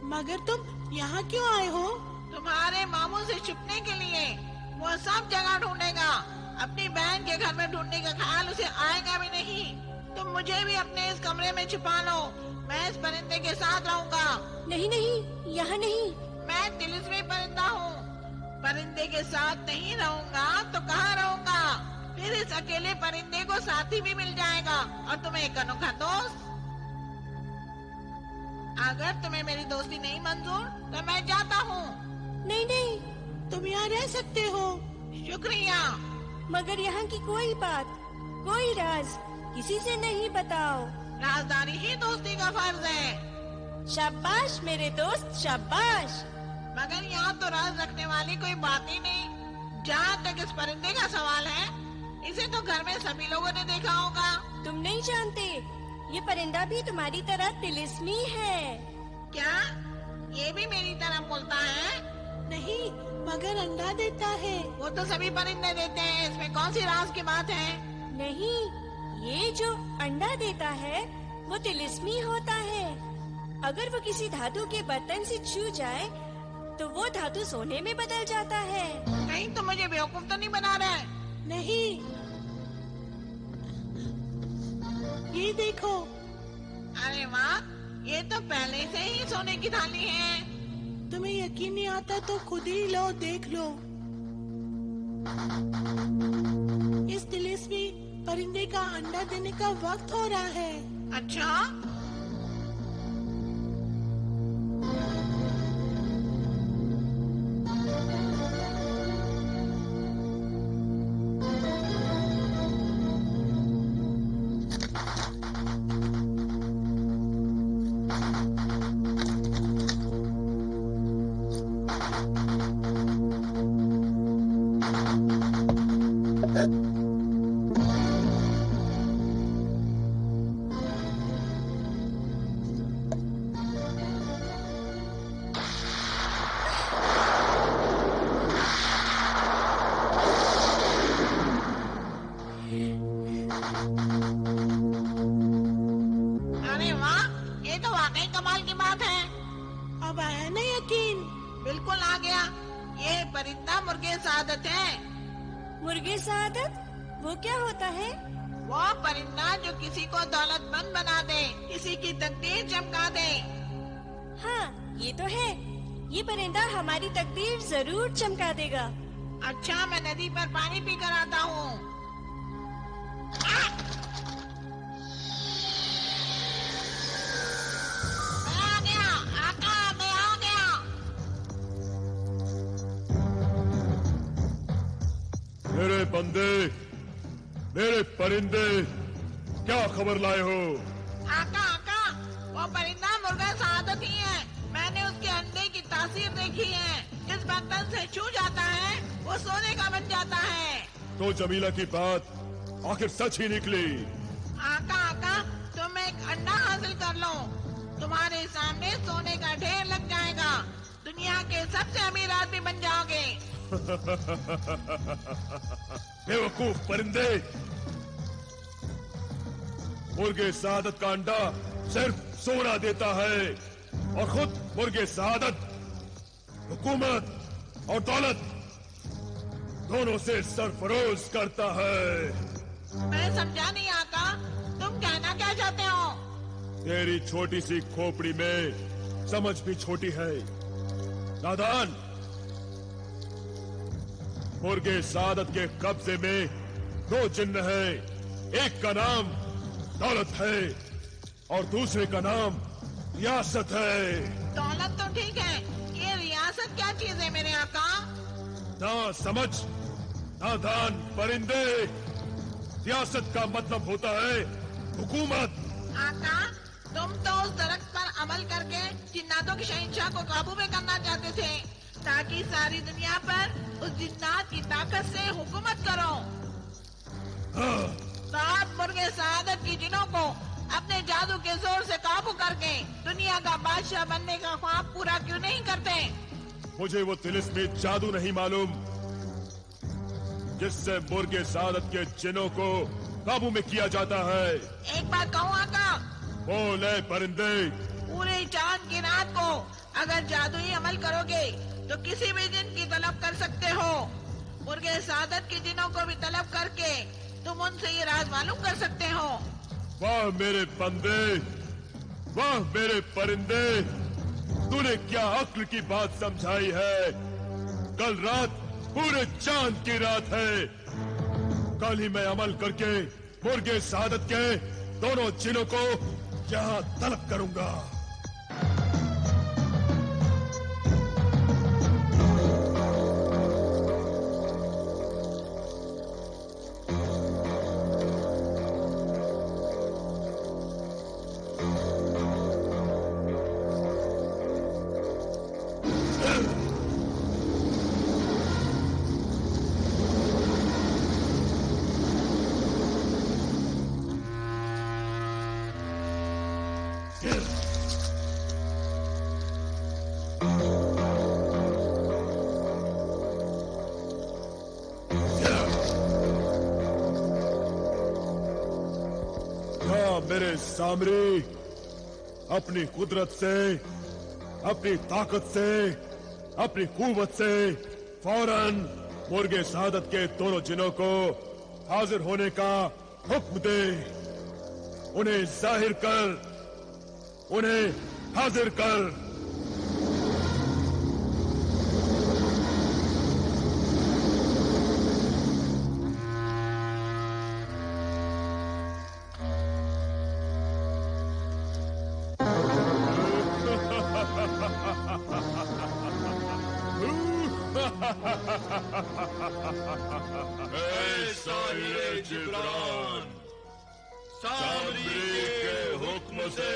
मगर तुम यहाँ क्यों आए हो? तुम्हारे मामू से छुपने के लिए। वो सब जगह ढूंढेगा, अपनी बहन के घर में ढूंढने का ख्याल उसे आएगा भी नहीं। तुम मुझे भी अपने इस कमरे में छुपा लो, मैं इस परिंदे के साथ रहूंगा। नहीं नहीं, यहाँ नहीं। मैं तिलिस्मी परिंदा हूँ, परिंदे के साथ नहीं रहूंगा तो कहाँ रहूंगा? फिर इस अकेले परिंदे को साथी भी मिल जाएगा और तुम्हें एक अनोखा दोस्त। अगर तुम्हें मेरी दोस्ती नहीं मंजूर तो मैं जाता हूँ। नहीं नहीं, तुम यहाँ रह सकते हो। शुक्रिया। मगर यहाँ की कोई बात, कोई राज किसी से नहीं बताओ। राजदारी ही दोस्ती का फर्ज है। शाबाश मेरे दोस्त, शाबाश। मगर यहाँ तो राज रखने वाली कोई बात ही नहीं। जहाँ तक इस परिंदे का सवाल है, इसे तो घर में सभी लोगों ने देखा होगा। तुम नहीं जानते, ये परिंदा भी तुम्हारी तरह तिलिस्मी है। क्या ये भी मेरी तरह बोलता है? नहीं, मगर अंडा देता है। वो तो सभी परिंदे देते हैं, इसमें कौन सी राज की बात है? नहीं, ये जो अंडा देता है वो तिलिस्मी होता है। अगर वो किसी धातु के बर्तन से छू जाए तो वो धातु सोने में बदल जाता है। कहीं तो मुझे बेवकूफ तो नहीं बना रहा है? नहीं, ये देखो। अरे वाह, ये तो पहले से ही सोने की थाली है। तुम्हें यकीन नहीं आता तो खुद ही लो, देख लो। इस तिलिस्मी परिंदे का अंडा देने का वक्त हो रहा है। अच्छा, अरे वाह, ये तो वाकई कमाल की बात है। अब आया ना यकीन? बिल्कुल आ गया। ये परिंदा मुर्गे सादत है। मुर्गे सादत? वो क्या होता है? वो परिंदा जो किसी को दौलतमंद बना दे, किसी की तकदीर चमका दे। हाँ, ये तो है। ये परिंदा हमारी तकदीर जरूर चमका देगा। अच्छा, मैं नदी पर पानी पी कर आता हूँ। मैं आ गया, आका, मैं आ गया। मेरे बंदे, मेरे परिंदे, क्या खबर लाए हो? आका, आका, वो परिंदा मुर्गा सादत ही है। मैंने उसके अंडे की तासीर देखी है। जिस बर्तन से छू जाता है वो सोने का बन जाता है। तो जमीला की बात आखिर सच ही निकली। आका, आका, तुम एक अंडा हासिल कर लो, तुम्हारे सामने सोने का ढेर लग जाएगा। दुनिया के सबसे अमीर आदमी बन जाओगे। बेवकूफ परिंदे, मुर्गे सादत का अंडा सिर्फ सोना देता है और खुद मुर्गे सादत हुकूमत और दौलत दोनों से सरफरोश करता है। मैं समझा नहीं आका, तुम कहना क्या चाहते हो? तेरी छोटी सी खोपड़ी में समझ भी छोटी है, नादान। मुर्गे सादत के कब्जे में दो जिन्न है। एक का नाम दौलत है और दूसरे का नाम रियासत है। दौलत तो ठीक है, ये रियासत क्या चीज है मेरे आका? ना समझ, नादान परिंदे। रियासत का मतलब होता है हुकूमत। आका, तुम तो उस दरख्त पर अमल करके जिन्नातों की शहंशाह को काबू में करना चाहते थे, ताकि सारी दुनिया पर उस जिन्नात की ताकत से हुकूमत करो। हाँ। तो आप मुर्गे सादत की जिनों को अपने जादू के जोर से काबू करके दुनिया का बादशाह बनने का ख्वाब पूरा क्यों नहीं करते? मुझे वो तिलिस्मी जादू नहीं मालूम जिससे मुर्गे सादत के जिनों को काबू में किया जाता है। एक बात कहूँ आका, बोले परिंदे। पूरे चांद की रात को अगर जादुई अमल करोगे तो किसी भी जिन की तलब कर सकते हो। मुर्गे सादत के जिनों को भी तलब करके तुम उनसे ये राज मालूम कर सकते हो। वाह मेरे बंदे, वाह मेरे परिंदे, तूने क्या अक्ल की बात समझाई है। कल रात पूरे चांद की रात है। कल ही मैं अमल करके मुर्गे सादत के दोनों जिनों को यहाँ तलब करूंगा। मेरे सामरी अपनी कुदरत से, अपनी ताकत से, अपनी कुव्वत से फौरन मुर्गे सादत के दोनों जिनों को हाजिर होने का हुक्म दे। उन्हें जाहिर कर, उन्हें हाजिर कर। जिब्रान, सामरी के हुक्म से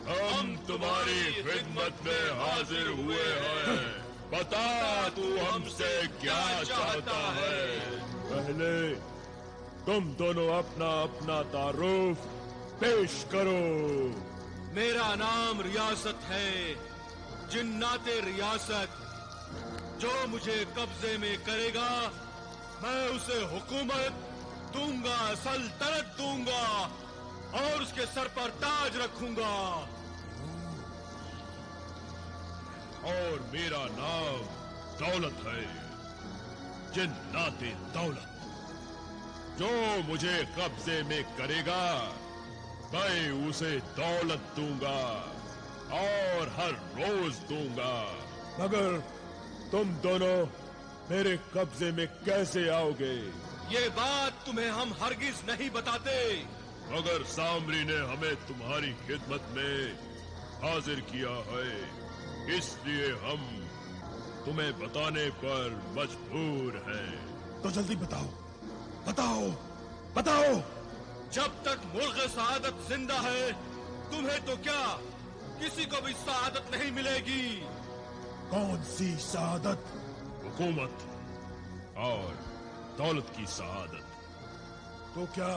हम तुम्हारी खिदमत में हाजिर हुए हैं। बता तू हमसे क्या चाहता है? पहले तुम दोनों अपना अपना तारुफ पेश करो। मेरा नाम रियासत है, जिन्नाते रियासत। जो मुझे कब्जे में करेगा मैं उसे हुकूमत दूंगा, सल्तनत दूंगा और उसके सर पर ताज रखूंगा। और मेरा नाम दौलत है, जिन्नाते दौलत। जो मुझे कब्जे में करेगा मैं उसे दौलत दूंगा और हर रोज दूंगा। मगर तुम दोनों मेरे कब्जे में कैसे आओगे? ये बात तुम्हें हम हरगिज नहीं बताते। मगर सामरी ने हमें तुम्हारी खिदमत में हाजिर किया है, इसलिए हम तुम्हें बताने पर मजबूर हैं। तो जल्दी बताओ, बताओ, बताओ। जब तक मुर्ग सआदत जिंदा है तुम्हें तो क्या किसी को भी सआदत नहीं मिलेगी। कौन सी सआदत? हुकूमत और दौलत की सआदत। तो क्या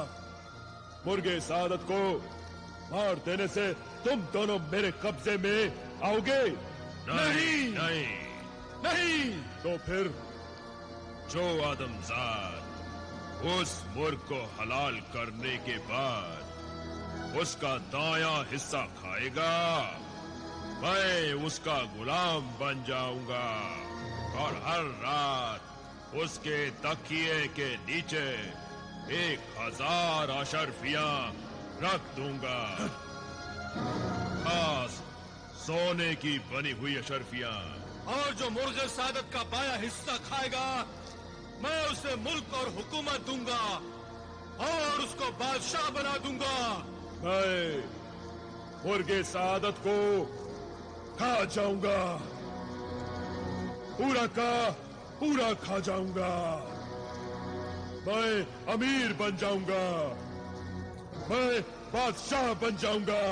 मुर्गे सआदत को मार देने से तुम दोनों मेरे कब्जे में आओगे? नहीं, नहीं, नहीं। तो फिर जो आदमजाद उस मुर्ग को हलाल करने के बाद उसका दायां हिस्सा खाएगा मैं उसका गुलाम बन जाऊंगा और हर रात उसके तकिए के नीचे 1000 अशर्फियां रख दूंगा। खास सोने की बनी हुई अशर्फियां। और जो मुर्गे सादत का बाया हिस्सा खाएगा मैं उसे मुल्क और हुकूमत दूंगा और उसको बादशाह बना दूंगा। मैं मुर्गे सादत को खा जाऊंगा, पूरा का पूरा खा जाऊंगा। मैं अमीर बन जाऊंगा, मैं बादशाह बन जाऊंगा।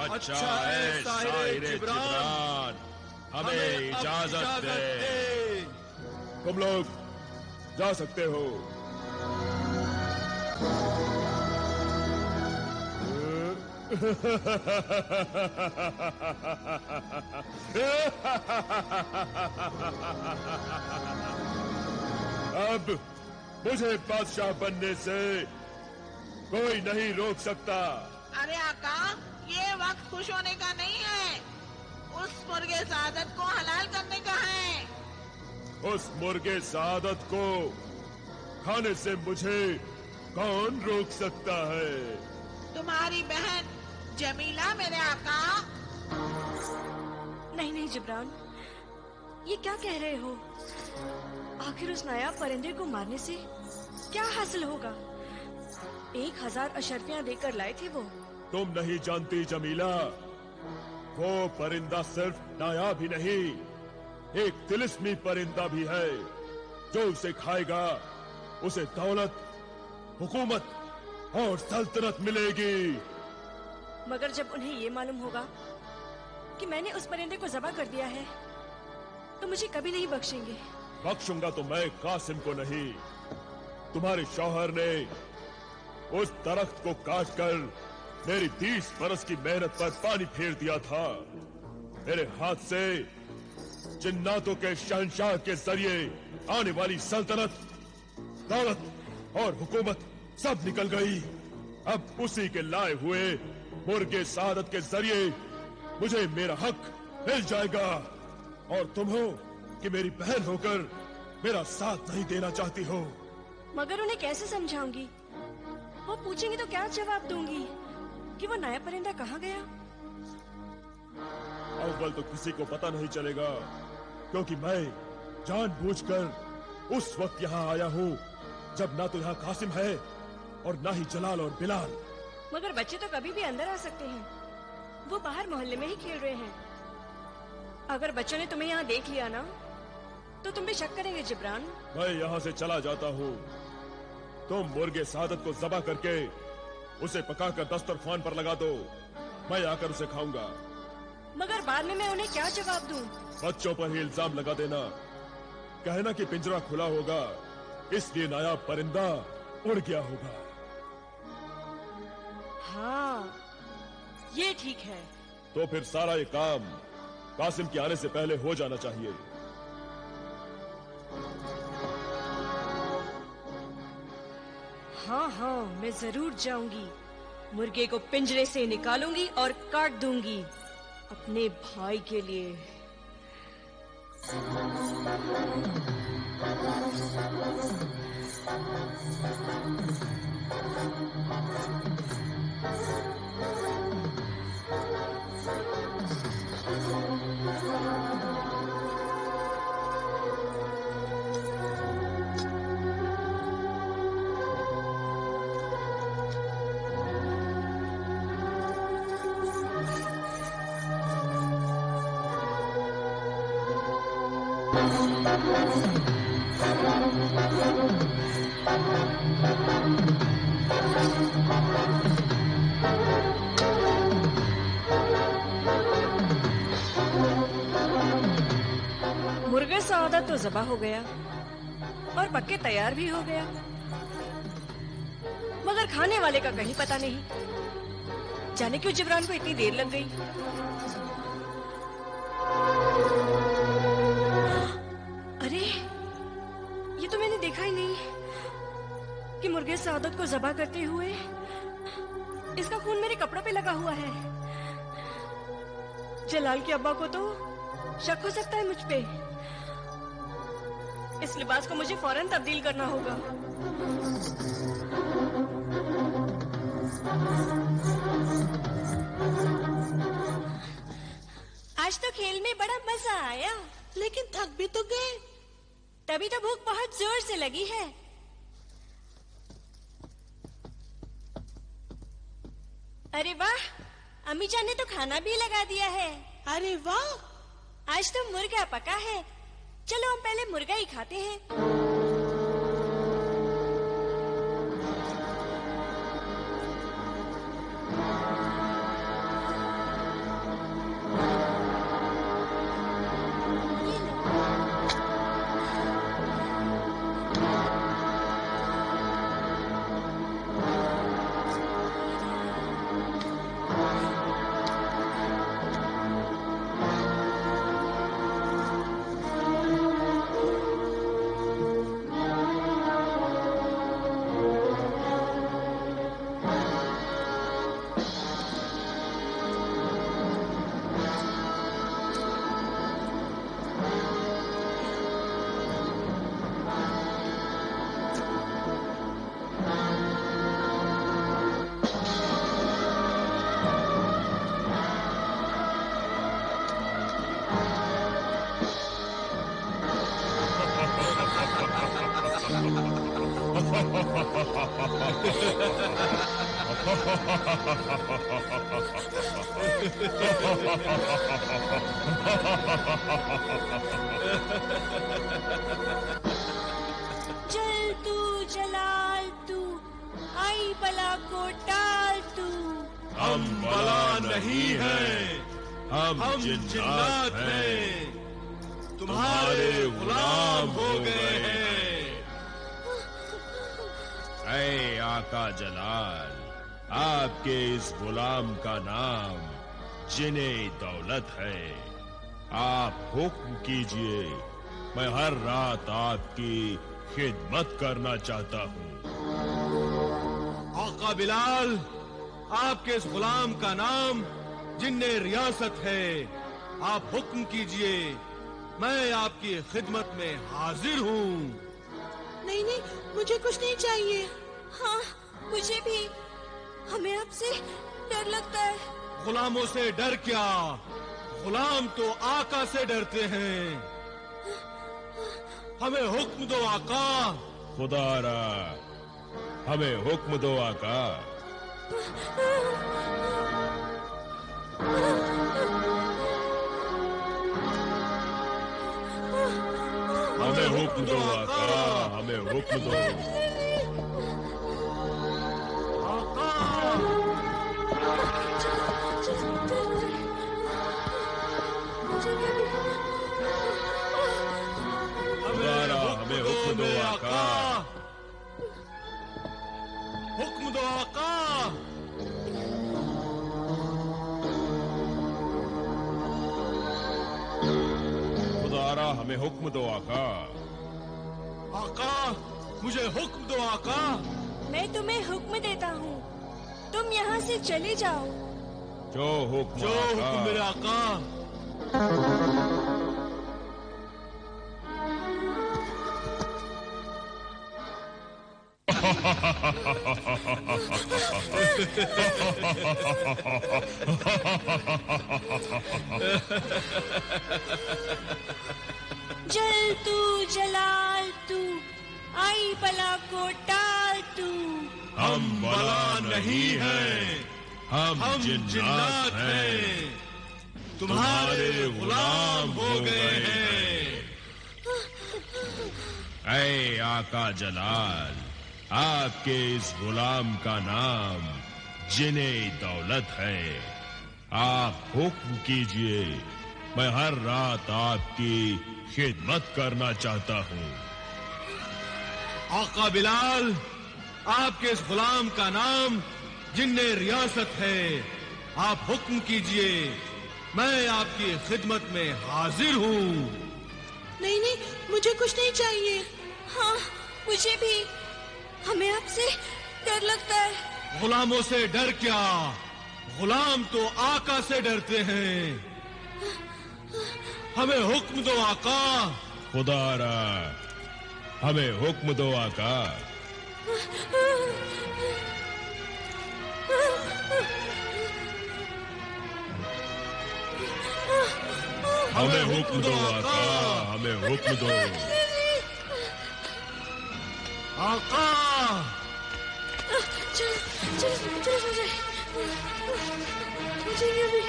अच्छा है साहिर जिब्रान, हमें इजाजत दे। तुम लोग जा सकते हो। अब मुझे बादशाह बनने से कोई नहीं रोक सकता। अरे आका, ये वक्त खुश होने का नहीं है, उस मुर्गे सआदत को हलाल करने का है। उस मुर्गे सआदत को खाने से मुझे कौन रोक सकता है? तुम्हारी बहन जमीला मेरे आका। नहीं नहीं जिब्रान, ये क्या कह रहे हो? आखिर उस नायाब परिंदे को मारने से क्या हासिल होगा? 1000 अशर्फियां देकर लाए थे वो। तुम नहीं जानती जमीला, वो परिंदा सिर्फ नायाब ही नहीं, एक तिलिस्मी परिंदा भी है। जो उसे खाएगा उसे दौलत, हुकूमत और सल्तनत मिलेगी। मगर जब उन्हें ये मालूम होगा कि मैंने उस परिंदे को ज़बह कर दिया है तो मुझे कभी नहीं बख्शेंगे। बख्शूंगा तो मैं कासिम को नहीं, तुम्हारे शौहर ने उस दरख्त को काटकर मेरी 20 बरस की मेहनत पर पानी फेर दिया था। मेरे हाथ से जिन्नातों के शहंशाह के जरिए आने वाली सल्तनत, दौलत और हुकूमत सब निकल गई। अब उसी के लाए हुए मुर्गे सादत के जरिए मुझे मेरा हक मिल जाएगा। और तुम हो कि मेरी बहन होकर मेरा साथ नहीं देना चाहती हो। मगर उन्हें कैसे समझाऊंगी? वो पूछेंगे तो क्या जवाब दूंगी कि वो नया परिंदा कहाँ गया? अव्वल तो किसी को पता नहीं चलेगा, क्योंकि मैं जानबूझकर उस वक्त यहाँ आया हूँ जब ना तो यहाँ कासिम है और ना ही जलाल और बिलाल। मगर बच्चे तो कभी भी अंदर आ सकते हैं। वो बाहर मोहल्ले में ही खेल रहे हैं। अगर बच्चों ने तुम्हें यहाँ देख लिया ना तो तुम भी शक करेंगे जिब्रान। मैं यहाँ से चला जाता हूँ। तुम मुर्गे सादत को ज़बा करके उसे पकाकर दस्तरखान पर लगा दो। मैं आकर उसे खाऊंगा। मगर बाद में मैं उन्हें क्या जवाब दूं? बच्चों पर ही इल्जाम लगा देना, कहना कि पिंजरा खुला होगा इसलिए नायाब परिंदा उड़ गया होगा। हाँ, ये ठीक है। तो फिर सारा ये काम कासिम के आने से पहले हो जाना चाहिए। हाँ हाँ, मैं जरूर जाऊंगी। मुर्गे को पिंजरे से निकालूंगी और काट दूंगी अपने भाई के लिए। मुर्गे सादत तो ज़बा हो गया और पक्के तैयार भी हो गया, मगर खाने वाले का कहीं पता नहीं। जाने क्यों जिब्रान को इतनी देर लग गई। अरे, ये तो मैंने देखा ही नहीं कि मुर्गे सादत को ज़बा करते हुए इसका खून मेरे कपड़ों पे लगा हुआ है। जलाल के अब्बा को तो शक हो सकता है मुझ पे। इस लिबास को मुझे फौरन तब्दील करना होगा। आज तो खेल में बड़ा मजा आया, लेकिन थक भी तो गए। तभी तो भूख बहुत जोर से लगी है। अरे वाह, अम्मी जान ने तो खाना भी लगा दिया है। अरे वाह, आज तो मुर्गा पका है। चलो हम पहले मुर्गा ही खाते हैं। चल तू जलाल तू, आई बला को टाल तू। हम बला नहीं हैं, हम जिन्नात हैं, तुम्हारे गुलाम हो गए हैं। ऐ आका जलाल, आपके इस गुलाम का नाम जिने दौलत है। आप हुक्म कीजिए, मैं हर रात आपकी खिदमत करना चाहता हूँ। आका बिलाल, आपके इस गुलाम का नाम जिन्ने रियासत है। आप हुक्म कीजिए, मैं आपकी खिदमत में हाजिर हूँ। नहीं नहीं, मुझे कुछ नहीं चाहिए। हाँ, मुझे भी। हमें आपसे डर लगता है। गुलामों से डर क्या, गुलाम तो आका से डरते हैं। हमें हुक्म दो आका। खुदारा, हमें हुक्म दो आका। हमें हुक्म दो आका, हमें हुक्म दो। खुदारा, हमें हुक्म दो आका। हुक्म दो आका। खुदारा, हमें हुक्म दो आका। आका, मुझे हुक्म दो आका। मैं तुम्हें हुक्म देता हूँ, तुम यहाँ से चले जाओ। जो हुक्म मेरे आका। जल तू जलाल तू, आई बला को टाल तू। हम बला नहीं हैं, हम जिन्नात हैं, तुम्हारे गुलाम हो गए हैं। ऐ आका जलाल, आपके इस गुलाम का नाम जिने दौलत है। आप हुक्म कीजिए, मैं हर रात आपकी खिदमत करना चाहता हूँ। आका बिलाल, आपके इस गुलाम का नाम जिन्ने रियासत है। आप हुक्म कीजिए, मैं आपकी खिदमत में हाजिर हूँ। नहीं नहीं, मुझे कुछ नहीं चाहिए। हाँ, मुझे भी। हमें आपसे डर लगता है। गुलामों से डर क्या, गुलाम तो आका से डरते हैं। हमें हुक्म दो आका। खुदारा, हमें हुक्म दो आका। हमें हुक्म दो आका, हमें हुक्म दो आका। चलो चलो चलो चलो, मुझे ये भी।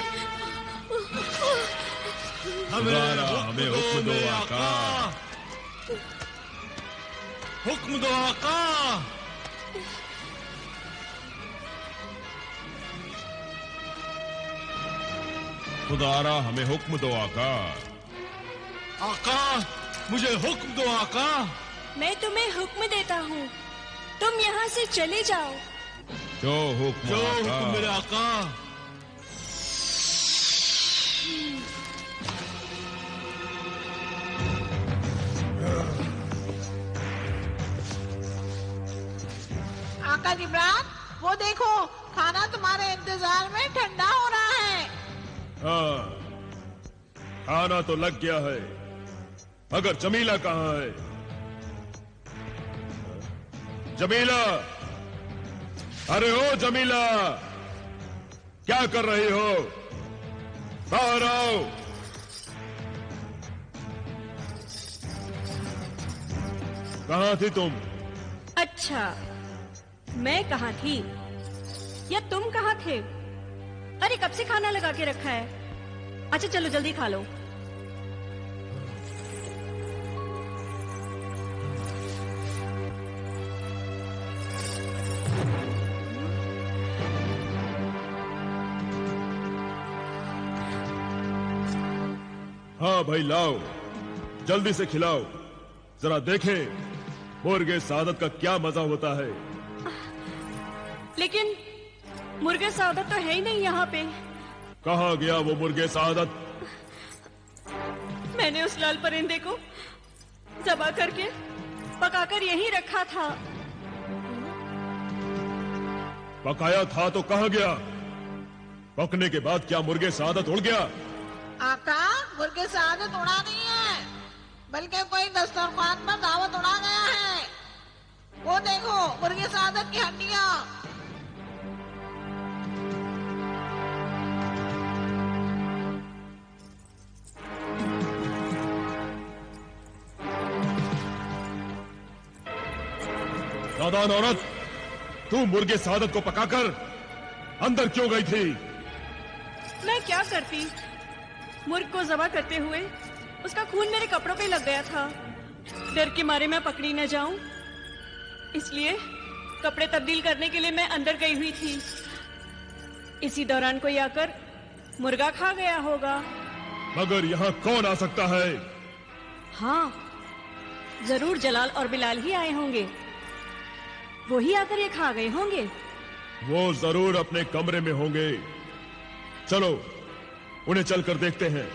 हमें हुक्म दो आका। हुक्म दो आका। खुदारा, हमें हुक्म दो आका। आका, मुझे हुक्म दो आका। मैं तुम्हें हुक्म देता हूँ, तुम यहाँ से चले जाओ। जो हुक्म मेरे आका। आका जिब्रान, वो देखो, खाना तुम्हारे इंतजार में ठंडा हो रहा है। हाँ, खाना तो लग गया है, मगर जमीला कहाँ है? जमीला, अरे ओ जमीला, क्या कर रही हो? बाहर आओ। कहाँ थी तुम? अच्छा, मैं कहाँ थी या तुम कहाँ थे? अरे कब से खाना लगा के रखा है। अच्छा चलो जल्दी खा लो। हाँ भाई लाओ, जल्दी से खिलाओ, जरा देखें मुर्गे सादत का क्या मजा होता है। लेकिन मुर्गे सादत तो है ही नहीं यहाँ पे। कहाँ गया वो मुर्गे सादत? मैंने उस लाल परिंदे को ज़बा करके पकाकर यहीं रखा था। पकाया था तो कहाँ गया? पकने के बाद क्या मुर्गे सादत उड़ गया? आका, मुर्गे सादत उड़ा नहीं है, बल्कि कोई दस्तरखान पर दावत उड़ा गया है। वो देखो, मुर्गे सादत की हड्डियां। नादान औरत, तू मुर्गे सादत को पकाकर अंदर क्यों गई थी? मैं क्या करती? मुर्ग को ज़बा करते हुए उसका खून मेरे कपड़ों पे लग गया था। डर के मारे मैं पकड़ी न जाऊं, इसलिए कपड़े तब्दील करने के लिए मैं अंदर गई हुई थी। इसी दौरान कोई आकर मुर्गा खा गया होगा। मगर यहाँ कौन आ सकता है? हाँ, जरूर जलाल और बिलाल ही आए होंगे। वो ही आकर ये खा गए होंगे। वो जरूर अपने कमरे में होंगे। चलो उन्हें चलकर देखते हैं।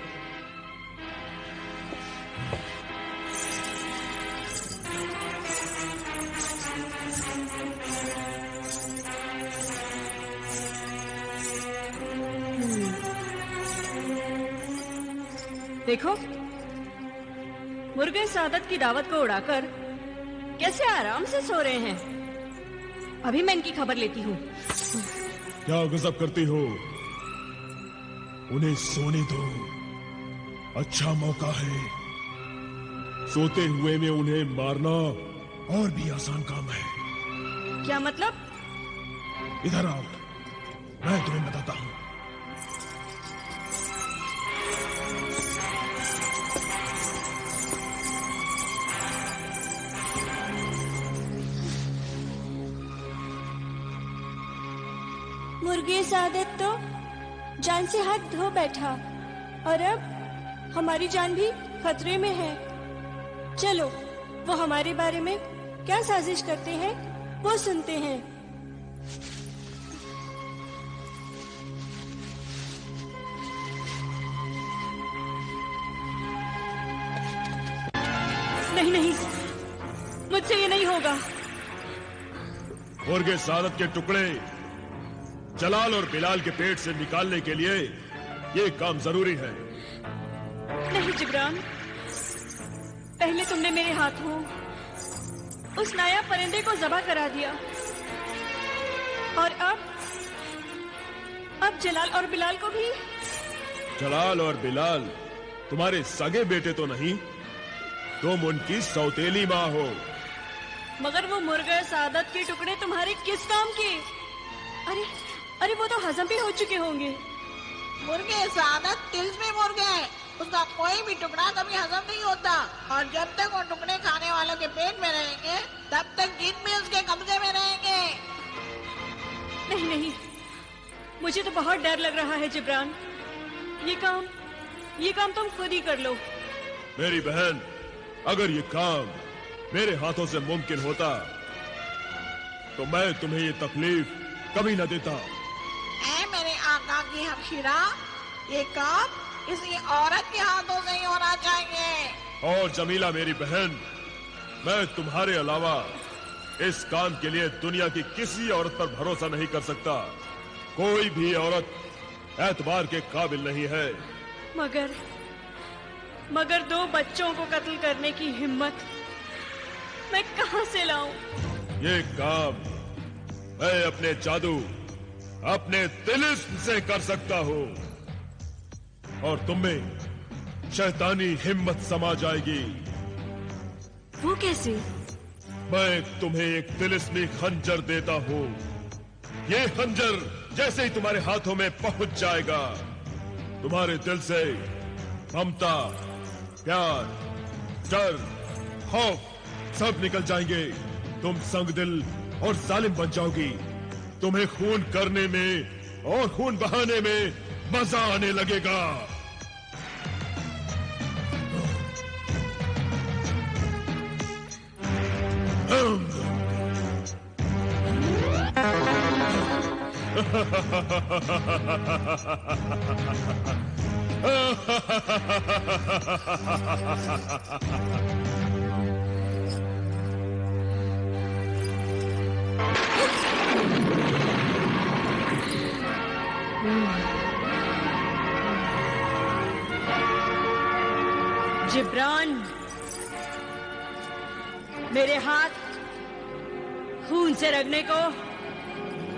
देखो, मुर्गे सादत की दावत को उड़ाकर कैसे आराम से सो रहे हैं। अभी मैं इनकी खबर लेती हूँ। क्या गजब करती हो? उन्हें सोने दो, अच्छा मौका है। सोते हुए में उन्हें मारना और भी आसान काम है। क्या मतलब? इधर आओ, मैं तुम्हें बताता हूँ। मुर्गे सादत तो जान से हाथ धो बैठा और अब हमारी जान भी खतरे में है। चलो वो हमारे बारे में क्या साजिश करते हैं वो सुनते हैं। नहीं नहीं, मुझसे ये नहीं होगा। मुर्गे सादत के टुकड़े जलाल और बिलाल के पेट से निकालने के लिए ये काम जरूरी है। नहीं जिब्रान, पहले तुमने मेरे हाथों उस नायाब परिंदे को ज़बा करा दिया और अब जलाल और बिलाल को भी। जलाल और बिलाल तुम्हारे सगे बेटे तो नहीं, तुम उनकी सौतेली माँ हो। मगर वो मुर्गे सादत के टुकड़े तुम्हारे किस काम के? अरे वो तो हजम भी हो चुके होंगे। मुर्गे सादत तिल्स्मी मुर्गे है, उसका कोई भी टुकड़ा कभी हजम नहीं होता और जब तक वो टुकड़े खाने वालों के पेट में रहेंगे तब तक जिन भी उसके कब्जे में रहेंगे। नहीं नहीं, मुझे तो बहुत डर लग रहा है जिब्रान। ये काम तुम खुद ही कर लो। मेरी बहन, अगर ये काम मेरे हाथों से मुमकिन होता तो मैं तुम्हें ये तकलीफ कभी न देता। ऐ मेरे आका की हमशीरा, ये काम किसी औरत के हाथों से ही होना चाहिए। और जमीला मेरी बहन, मैं तुम्हारे अलावा इस काम के लिए दुनिया की किसी औरत पर भरोसा नहीं कर सकता। कोई भी औरत एतबार के काबिल नहीं है। मगर 2 बच्चों को कत्ल करने की हिम्मत मैं कहां से लाऊं? ये काम मैं अपने जादू, अपने तिलिस्म से कर सकता हूं और तुम में शैतानी हिम्मत समा जाएगी। वो कैसे? मैं तुम्हें एक तिलिस्मी खंजर देता हूं। ये खंजर जैसे ही तुम्हारे हाथों में पहुंच जाएगा, तुम्हारे दिल से ममता, प्यार, डर, खौफ सब निकल जाएंगे। तुम संगदिल और जालिम बन जाओगी। तुम्हें खून करने में और खून बहाने में मजा आने लगेगा। जिब्रान, मेरे हाथ खून से रगने को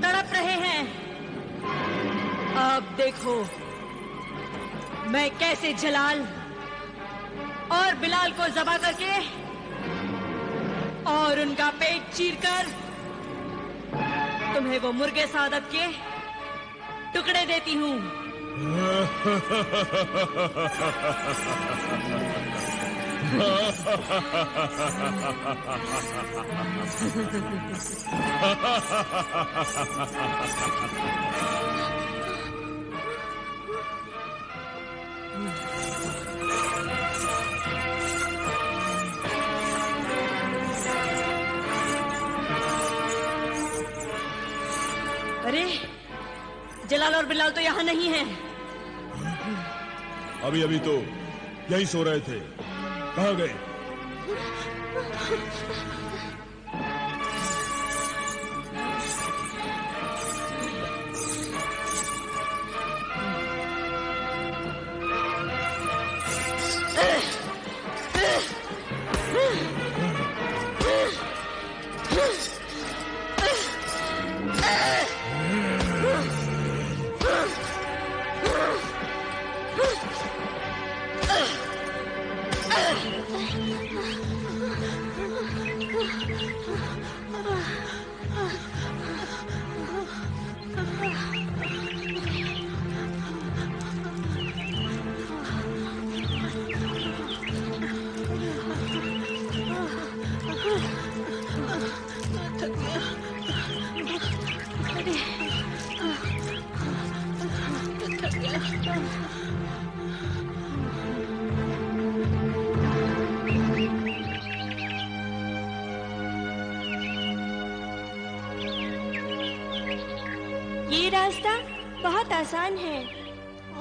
तड़प रहे हैं। अब देखो मैं कैसे जलाल और बिलाल को ज़बा करके और उनका पेट चीरकर तुम्हें वो मुर्गे सादत के टुकड़े देती हूँ। अरे, जलाल और बिलाल तो यहाँ नहीं हैं। अभी अभी तो यहीं सो रहे थे, कहाँ गए? ये रास्ता बहुत आसान है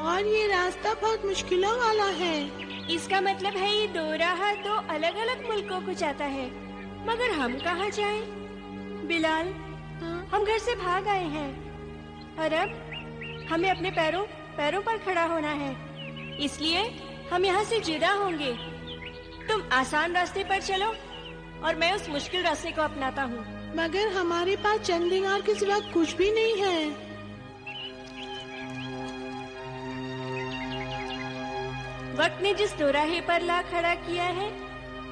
और ये रास्ता बहुत मुश्किलों वाला है। इसका मतलब है ये दो राह दो अलग अलग मुल्कों को जाता है। मगर हम कहाँ जाएं? बिलाल, हम घर से भाग आए हैं और अब हमें अपने पैरों पर खड़ा होना है। इसलिए हम यहाँ से जुदा होंगे। तुम आसान रास्ते पर चलो और मैं उस मुश्किल रास्ते को अपनाता हूँ। मगर हमारे पास चंद दिनार के सिवा कुछ भी नहीं है। वक्त ने जिस दोराहे पर ला खड़ा किया है,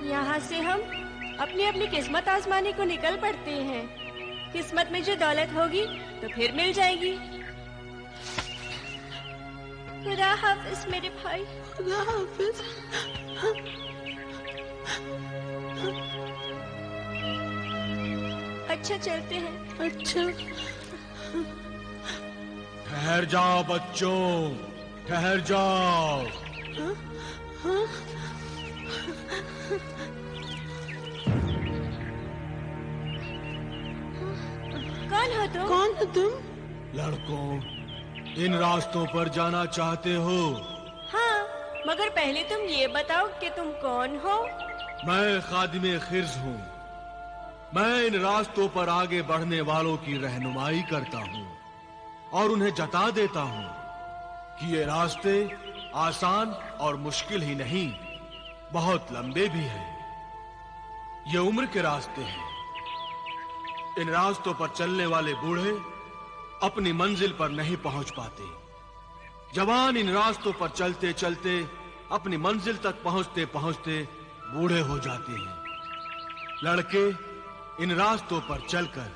यहाँ से हम अपनी अपनी किस्मत आजमाने को निकल पड़ते हैं। किस्मत में जो दौलत होगी तो फिर मिल जाएगी। खुदा हाफिज मेरे भाई। खुदा हाफिज। अच्छा चलते हैं। अच्छा। ठहर जाओ बच्चों, ठहर जाओ। हाँ? हाँ? कौन हो तुम? कौन हो तुम? लड़कों, इन रास्तों पर जाना चाहते हो? हाँ, मगर पहले तुम ये बताओ कि तुम कौन हो? मैं खादिमे खिर्ज हूँ। मैं इन रास्तों पर आगे बढ़ने वालों की रहनुमाई करता हूँ और उन्हें जता देता हूँ कि ये रास्ते आसान और मुश्किल ही नहीं, बहुत लंबे भी हैं। ये उम्र के रास्ते हैं। इन रास्तों पर चलने वाले बूढ़े अपनी मंजिल पर नहीं पहुंच पाते। जवान इन रास्तों पर चलते चलते अपनी मंजिल तक पहुंचते पहुंचते बूढ़े हो जाते हैं। लड़के इन रास्तों पर चलकर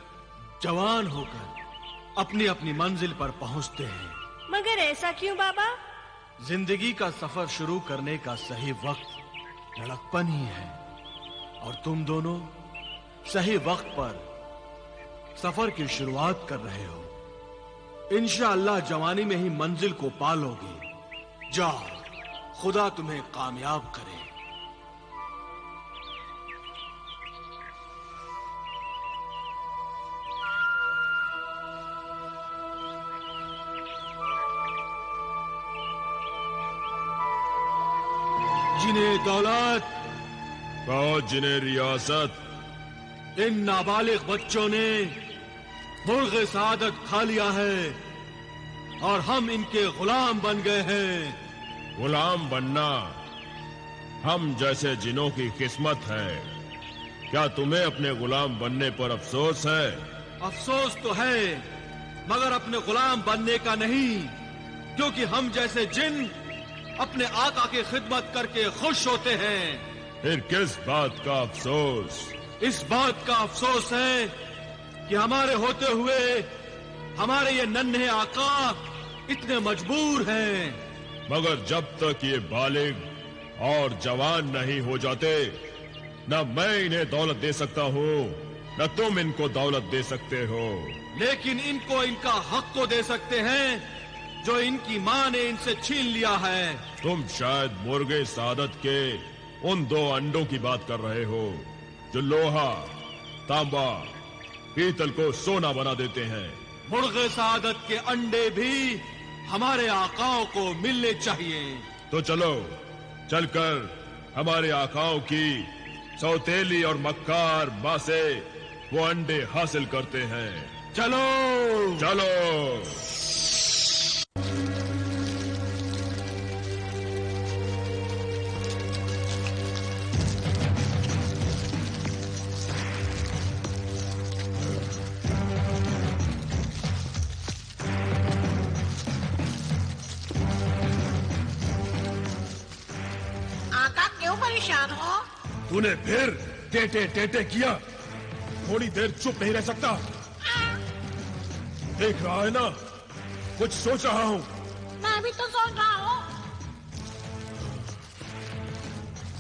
जवान होकर अपनी अपनी मंजिल पर पहुंचते हैं। मगर ऐसा क्यों बाबा? जिंदगी का सफर शुरू करने का सही वक्त लड़कपन ही है और तुम दोनों सही वक्त पर सफर की शुरुआत कर रहे हो। इंशाअल्लाह जवानी में ही मंजिल को पालोगे। जाओ, खुदा तुम्हें कामयाब करे। जिन्हें दौलत, कहो जिन्हें रियासत। इन नाबालिग बच्चों ने मुर्गे सादत खा लिया है और हम इनके गुलाम बन गए हैं। गुलाम बनना हम जैसे जिनों की किस्मत है। क्या तुम्हें अपने गुलाम बनने पर अफसोस है? अफसोस तो है, मगर अपने गुलाम बनने का नहीं, क्योंकि हम जैसे जिन अपने आका की खिदमत करके खुश होते हैं। फिर किस बात का अफसोस? इस बात का अफसोस है कि हमारे होते हुए हमारे ये नन्हे आका इतने मजबूर हैं। मगर जब तक ये बालिग और जवान नहीं हो जाते, न मैं इन्हें दौलत दे सकता हूँ, न तुम इनको दौलत दे सकते हो। लेकिन इनको इनका हक तो दे सकते हैं जो इनकी माँ ने इनसे छीन लिया है। तुम शायद मुर्गे सादत के उन 2 अंडों की बात कर रहे हो जो लोहा, तांबा, पीतल को सोना बना देते हैं। मुर्गे सादत के अंडे भी हमारे आकाओं को मिलने चाहिए। तो चलो, चलकर हमारे आकाओं की सौतेली और मक्कार माँ से वो अंडे हासिल करते हैं। चलो चलो। तूने फिर टेटे टेटे किया? थोड़ी देर चुप नहीं रह सकता? देख रहा है ना, कुछ सोच रहा हूँ। मैं भी तो सोच रहा हूँ।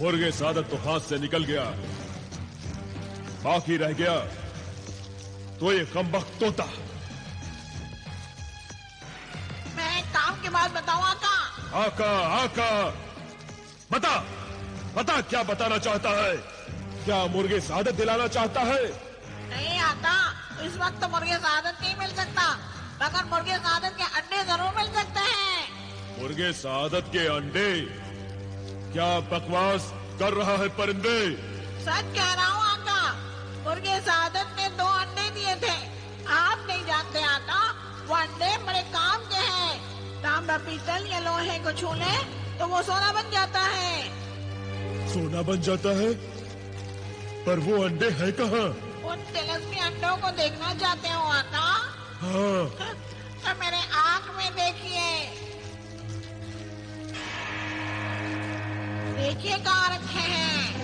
मुर्गे सादत तो हाथ से निकल गया, बाकी रह गया तो ये कमबख्त तोता। मैं एक काम की बात बताऊँ आका? आका आका, बता बता, क्या बताना चाहता है? क्या मुर्गे सादत दिलाना चाहता है? नहीं आका, इस वक्त तो मुर्गे सादत नहीं मिल सकता, मगर मुर्गे सादत के अंडे जरूर मिल सकते हैं। मुर्गे सादत के अंडे? क्या बकवास कर रहा है परिंदे? सच कह रहा हूँ आका, मुर्गे सादत ने 2 अंडे दिए थे। आप नहीं जानते आका, वो अंडे बड़े काम के हैं। तांबा, पीतल या लोहे को छू ले तो वो सोना बन जाता है। सोना बन जाता है? पर वो अंडे हैं कहाँ? उन तिलस्मी अंडों को देखना चाहते हो आका? हाँ। तो मेरे आँख में देखिए। देखिए कहाँ रखे हैं।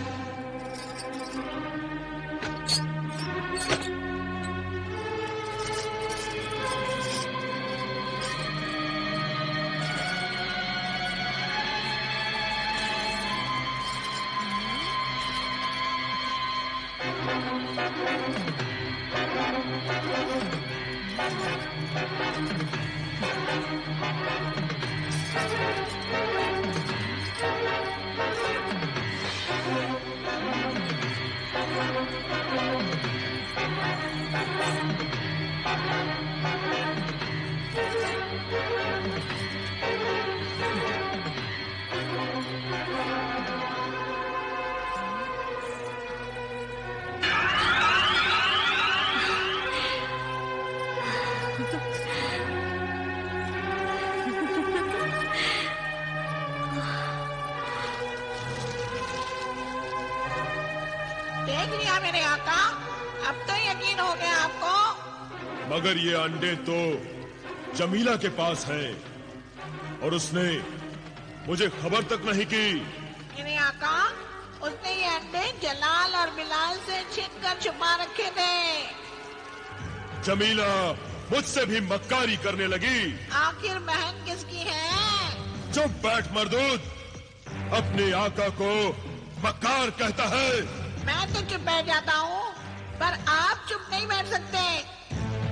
देख लिया मेरे आका, अब तो यकीन हो गया आपको। मगर ये अंडे तो जमीला के पास हैं और उसने मुझे खबर तक नहीं की। मेरे आका, उसने ये अंडे जलाल और बिलाल से छीन कर छुपा रखे थे। जमीला मुझसे भी मक्कारी करने लगी। आखिर बहन किसकी है? चुप बैठ मरदूद, अपने आका को मक्कार कहता है। मैं तो चुप बैठ जाता हूँ, पर आप चुप नहीं बैठ सकते।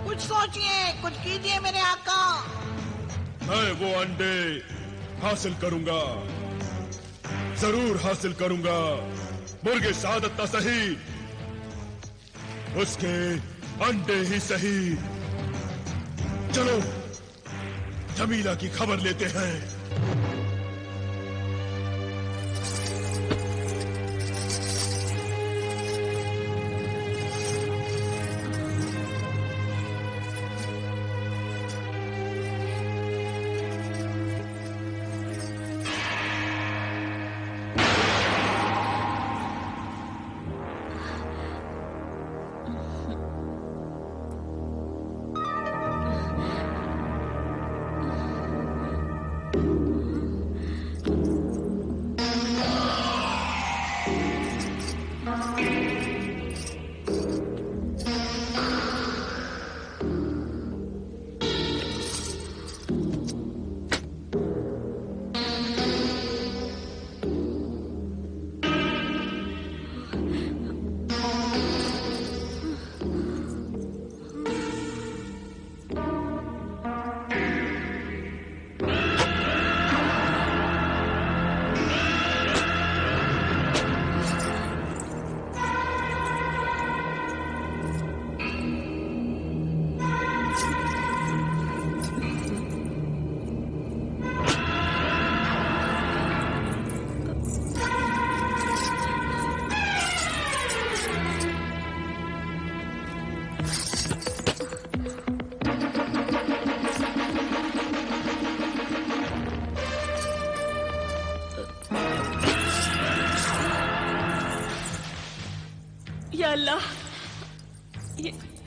कुछ सोचिए, कुछ कीजिए मेरे आका। मैं वो अंडे हासिल करूंगा, जरूर हासिल करूंगा। मुर्गे सादत न सही, उसके अंडे ही सही। चलो जमीला की खबर लेते हैं।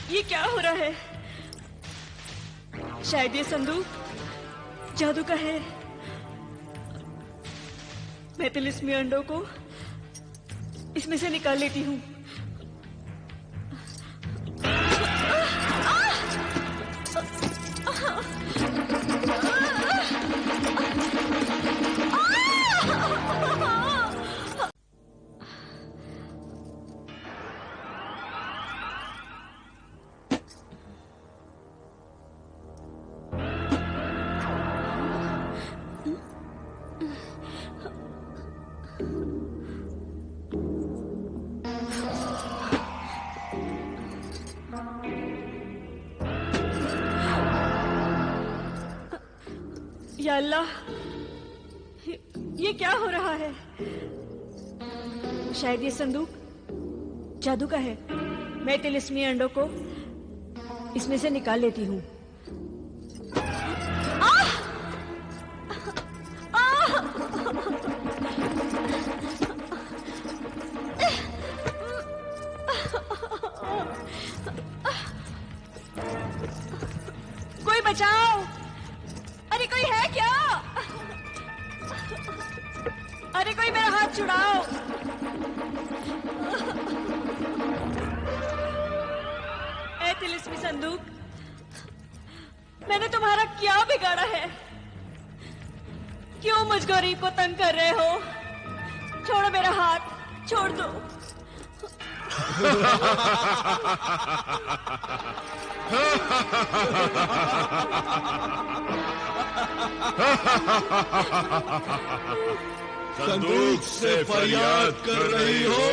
ये क्या हो रहा है? शायद ये संदूक जादू का है। मैं तिलिस्मी अंडों को इसमें से निकाल लेती हूँ। या अल्लाह, ये क्या हो रहा है? शायद ये संदूक जादू का है। मैं तिलिस्मी अंडों को इसमें से निकाल लेती हूँ। कोई बचाओ! अरे कोई है क्या? अरे कोई मेरा हाथ छुड़ाओ! ऐ तिलिस्मी संदूक, मैंने तुम्हारा क्या बिगाड़ा है? क्यों मुझ गरीब को तंग कर रहे हो? छोड़ो मेरा हाथ, छोड़ दो। संदूक से फरियाद कर रही हो?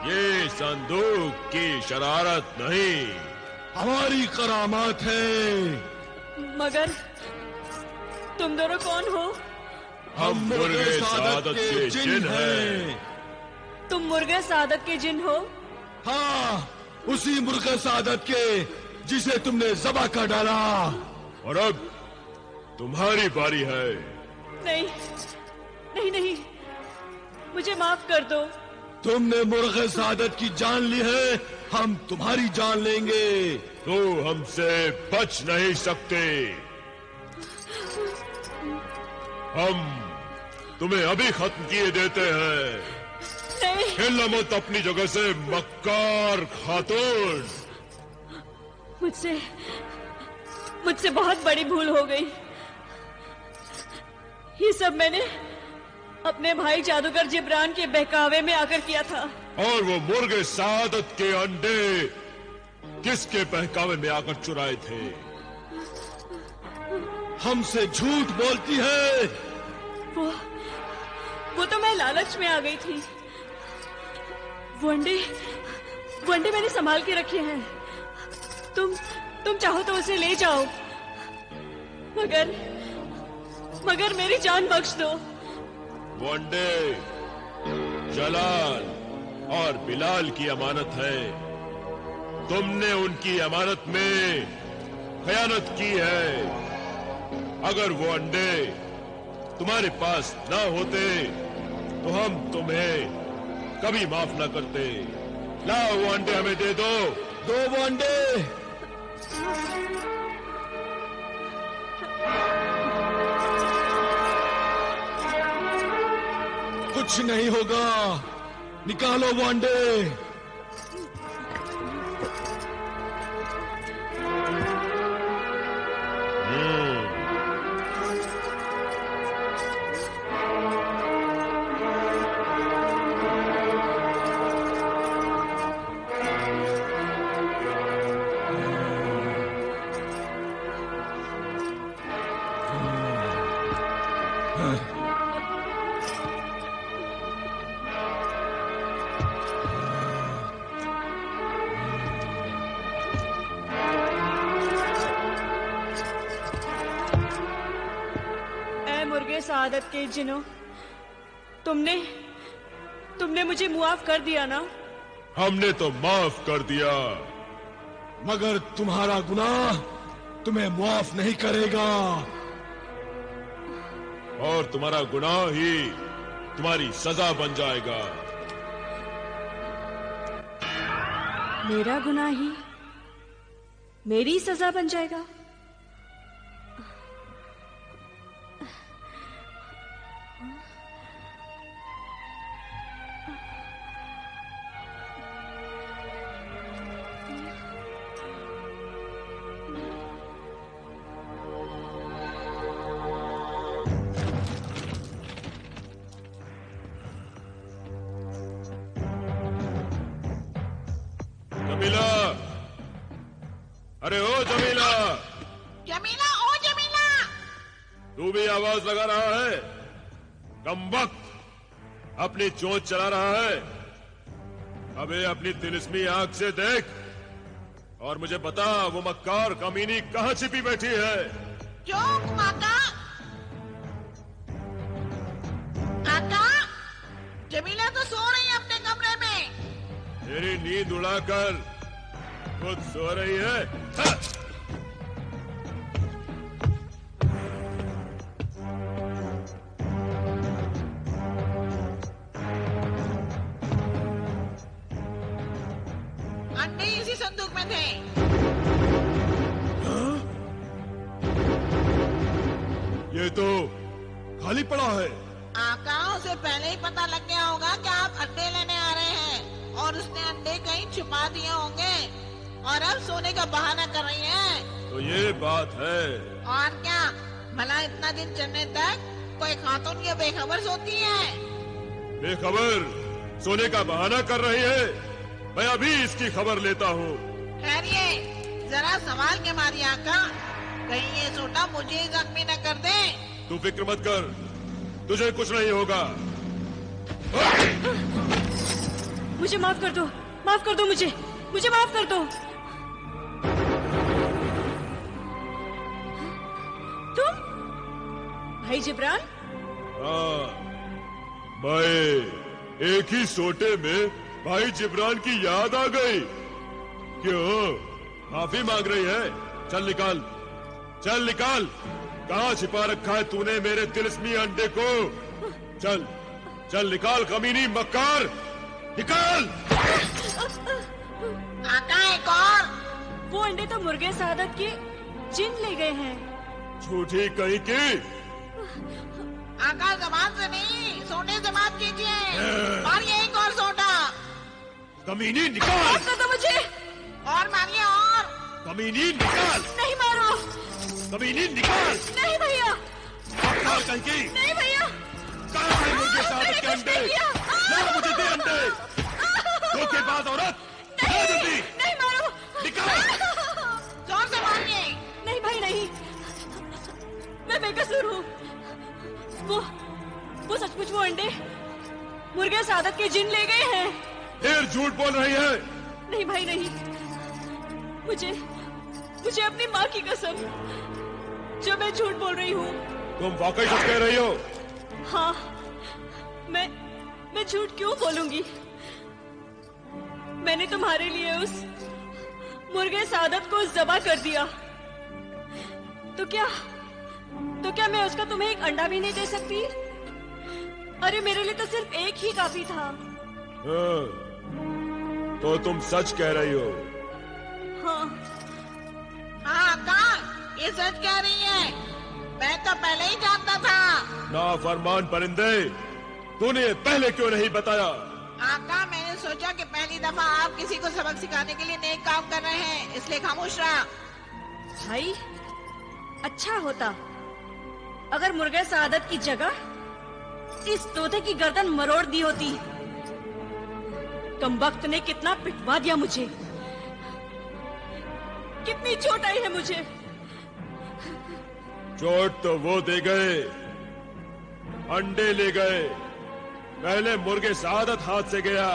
ये संदूक की शरारत नहीं, हमारी करामात है। मगर तुम दोनों कौन हो? हम मुर्गे सादत के जिन हैं। तुम मुर्गे सादत के जिन हो? हाँ, उसी मुर्गे सादत के जिसे तुमने ज़बह कर डाला। और अब तुम्हारी बारी है। नहीं, नहीं, नहीं, मुझे माफ कर दो। तुमने मुर्गे सादत की जान ली है, हम तुम्हारी जान लेंगे। तो हमसे बच नहीं सकते। हम तुम्हें अभी खत्म किए देते हैं। नहीं। हिलना मत अपनी जगह से, मक्कार खातून। मुझसे बहुत बड़ी भूल हो गई। ये सब मैंने अपने भाई जादूगर जिब्रान के बहकावे में आकर किया था। और वो मुर्गे सादत के अंडे किसके बहकावे में आकर चुराए थे? हमसे झूठ बोलती है। वो तो मैं लालच में आ गई थी। वो अंडे मैंने संभाल के रखे हैं। तुम चाहो तो उसे ले जाओ, मगर मेरी जान बख्श दो। वो अंडे जलाल और बिलाल की अमानत है। तुमने उनकी अमानत में खयानत की है। अगर वो अंडे तुम्हारे पास ना होते तो हम तुम्हें कभी माफ ना करते। लाओ वो अंडे हमें दे दो। दो वो अंडे। कुछ नहीं होगा, निकालो वो अंडे। सादत के जिनों, तुमने मुझे मुआफ कर दिया ना? हमने तो माफ कर दिया, मगर तुम्हारा गुनाह तुम्हें मुआफ नहीं करेगा। और तुम्हारा गुनाह ही तुम्हारी सजा बन जाएगा। मेरा गुनाह ही मेरी सजा बन जाएगा। जमीला, अरे ओ जमीला, जमीला, ओ जमीला, तू भी आवाज लगा रहा है? कमबख्त, अपनी चोंच चला रहा है? अबे अपनी तिलिस्मी आंख से देख और मुझे बता वो मक्कार कमीनी कहां छिपी बैठी है। चौक माका, काका, जमीला तो सो रही है अपने कमरे में। तेरी नींद उड़ाकर खुद सो रही है। हा! अंडे इसी संदूक में थे। हाँ? ये तो खाली पड़ा है। आका, उसे पहले ही पता लग गया होगा कि आप अंडे लेने आ रहे हैं और उसने अंडे कहीं छुपा दिए होंगे और अब सोने का बहाना कर रही है। तो ये बात है। और क्या, भला इतना दिन चलने तक कोई खातून ये बेखबर सोती है? बेखबर सोने का बहाना कर रही है? मैं अभी इसकी खबर लेता हूँ। खैरिए, जरा सवाल के मारी आका, कहीं ये सोटा मुझे ही जख्मी न कर दे। तू फिक्र मत कर, तुझे कुछ नहीं होगा। मुझे माफ कर दो, माफ कर दो मुझे माफ कर दो। तुम भाई जिब्रान? हाँ, मैं एक ही सोटे में भाई जिब्रान की याद आ गई। क्यों माफी मांग रही है? चल निकाल, चल निकाल, कहाँ छिपा रखा है तूने मेरे तिलिस्मी अंडे को? चल चल निकाल कमीनी मक्कार, निकाल। आका, एक और। वो अंडे तो मुर्गे सादत के जिन ले गए हैं। झूठी कहीं की। आका, जबान से नहीं, सोने से बात कीजिए। मारिए एक और सोटा। कमीनी निकाल। माफ कर दो मुझे। और मारिए और। कमीनी निकाल। नहीं मारो। कमीनी निकाल। नहीं भैया। कहीं की। नहीं भैया। कहाँ है मुर्गे सादत के अंडे? ला मुझे दे अंडे। धोखेबाज औरत, ला जल्दी। नहीं मारो। निकाल। जोर से मारिए। नहीं भाई नहीं, मैं बेकसूर हूँ। वो सचमुच वो अंडे मुर्गे सादत के जिन ले गए हैं। फिर झूठ बोल रही है? नहीं भाई नहीं, मुझे अपनी माँ की कसम, जो मैं झूठ बोल रही हूँ। तुम वाकई सच कह रही हो? हाँ, मैं झूठ क्यों बोलूंगी? मैंने तुम्हारे लिए उस मुर्गे सादत को ज़बा कर दिया। तो क्या मैं उसका तुम्हें एक अंडा भी नहीं दे सकती? अरे मेरे लिए तो सिर्फ एक ही काफी था। हाँ, तो तुम सच कह रही हो? हाँ। हाँ कहा, ये सच कह रही है। मैं तो पहले ही जानता था। नाफरमान परिंदे, तूने पहले क्यों नहीं बताया? आका, मैंने सोचा कि पहली दफा आप किसी को सबक सिखाने के लिए नेक काम कर रहे हैं, इसलिए खामोश रहा। भाई, अच्छा होता अगर मुर्गे सादत की जगह इस तोते की गर्दन मरोड़ दी होती। कमबख्त ने कितना पिटवा दिया मुझे, कितनी चोट आई है मुझे। चोट तो वो दे गए, अंडे ले गए। पहले मुर्गे सादत हाथ से गया,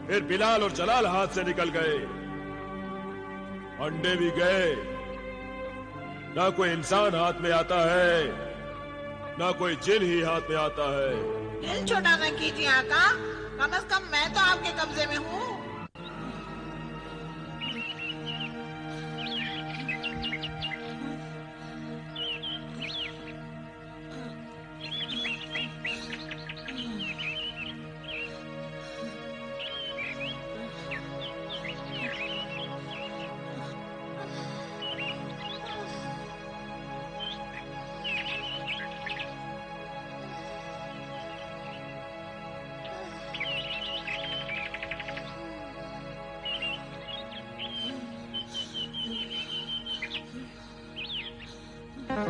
फिर बिलाल और जलाल हाथ से निकल गए। अंडे भी गए। ना कोई इंसान हाथ में आता है, ना कोई जिन ही हाथ में आता है। दिल छोटा न कीजिए आका, कम से कम मैं तो आपके कब्जे में हूँ। डरिए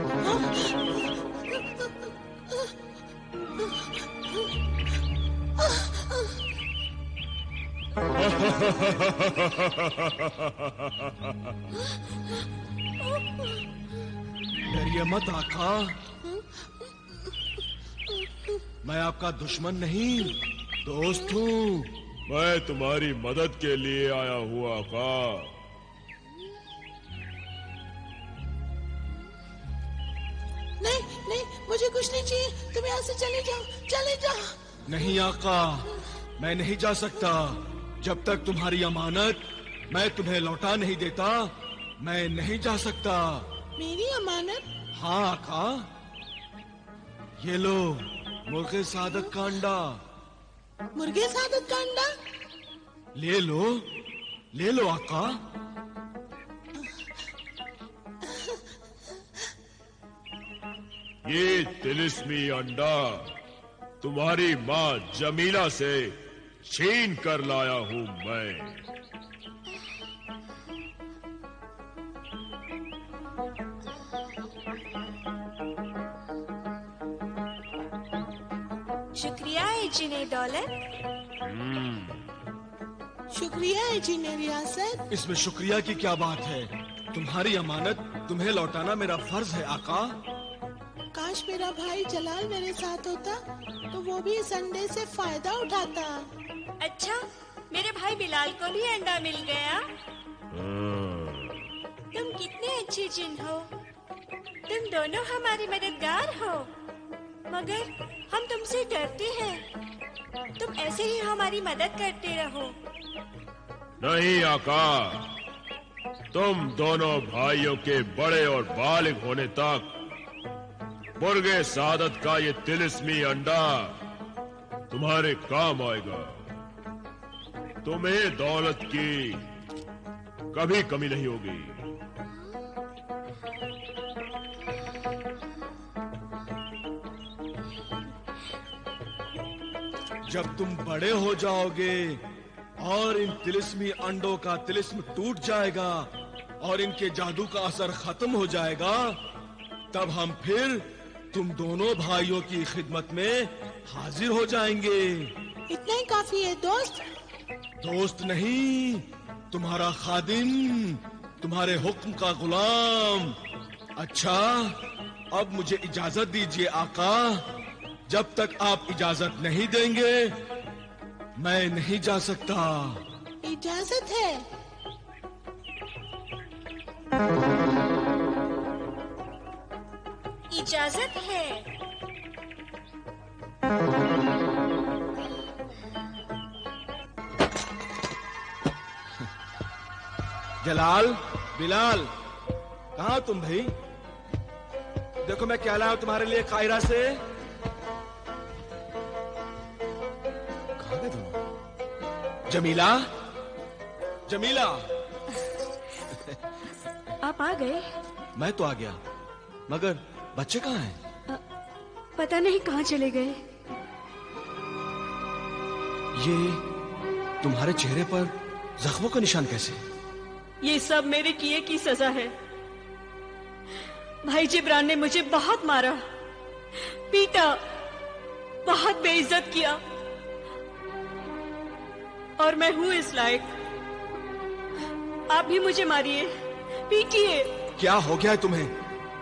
मत आका, मैं आपका दुश्मन नहीं, दोस्त हूँ। मैं तुम्हारी मदद के लिए आया हूँ आका। नहीं नहीं, मुझे कुछ नहीं चाहिए, तुम यहाँ से चले जाओ, चले जाओ। नहीं आका, मैं नहीं जा सकता। जब तक तुम्हारी अमानत मैं तुम्हें लौटा नहीं देता, मैं नहीं जा सकता। मेरी अमानत? हाँ आका, ये लो मुर्गे सादत का अंडा। मुर्गे सादत का अंडा? ले लो आका। ये तिलिस्मी अंडा तुम्हारी माँ जमीला से छीन कर लाया हूँ मैं। शुक्रिया है जिने दौलत। शुक्रिया है जिने रियासत। इसमें शुक्रिया की क्या बात है? तुम्हारी अमानत तुम्हें लौटाना मेरा फर्ज है आका। काश मेरा भाई जलाल मेरे साथ होता तो वो भी इस अंडे से फायदा उठाता। अच्छा, मेरे भाई बिलाल को भी अंडा मिल गया। तुम कितने अच्छे जिन हो, तुम दोनों हमारे मददगार हो, मगर हम तुमसे डरते हैं। तुम ऐसे ही हमारी मदद करते रहो। नहीं आका, तुम दोनों भाइयों के बड़े और बालिग होने तक मुर्गे सादत का ये तिलिस्मी अंडा तुम्हारे काम आएगा। तुम्हें दौलत की कभी कमी नहीं होगी। जब तुम बड़े हो जाओगे और इन तिलिस्मी अंडों का तिलिस्म टूट जाएगा और इनके जादू का असर खत्म हो जाएगा, तब हम फिर तुम दोनों भाइयों की खिदमत में हाजिर हो जाएंगे। इतना ही काफी है दोस्त। दोस्त नहीं, तुम्हारा खादिम, तुम्हारे हुक्म का गुलाम। अच्छा, अब मुझे इजाजत दीजिए आका। जब तक आप इजाजत नहीं देंगे मैं नहीं जा सकता। इजाजत है? इजाजत है। जलाल, बिलाल, कहाँ तुम भाई? देखो मैं क्या लाया हूं तुम्हारे लिए कायरा से। कहाँ गए तुम? जमीला, जमीला। आप आ गए? मैं तो आ गया, मगर बच्चे कहाँ हैं? पता नहीं कहाँ चले गए। ये तुम्हारे चेहरे पर जख्मों का निशान कैसे? ये सब मेरे किए की सजा है। भाई जिब्रान ने मुझे बहुत मारा, पीटा, बहुत बेइज्जत किया और मैं हूँ इस लायक। आप भी मुझे मारिए, पीटिए। क्या हो गया है तुम्हें?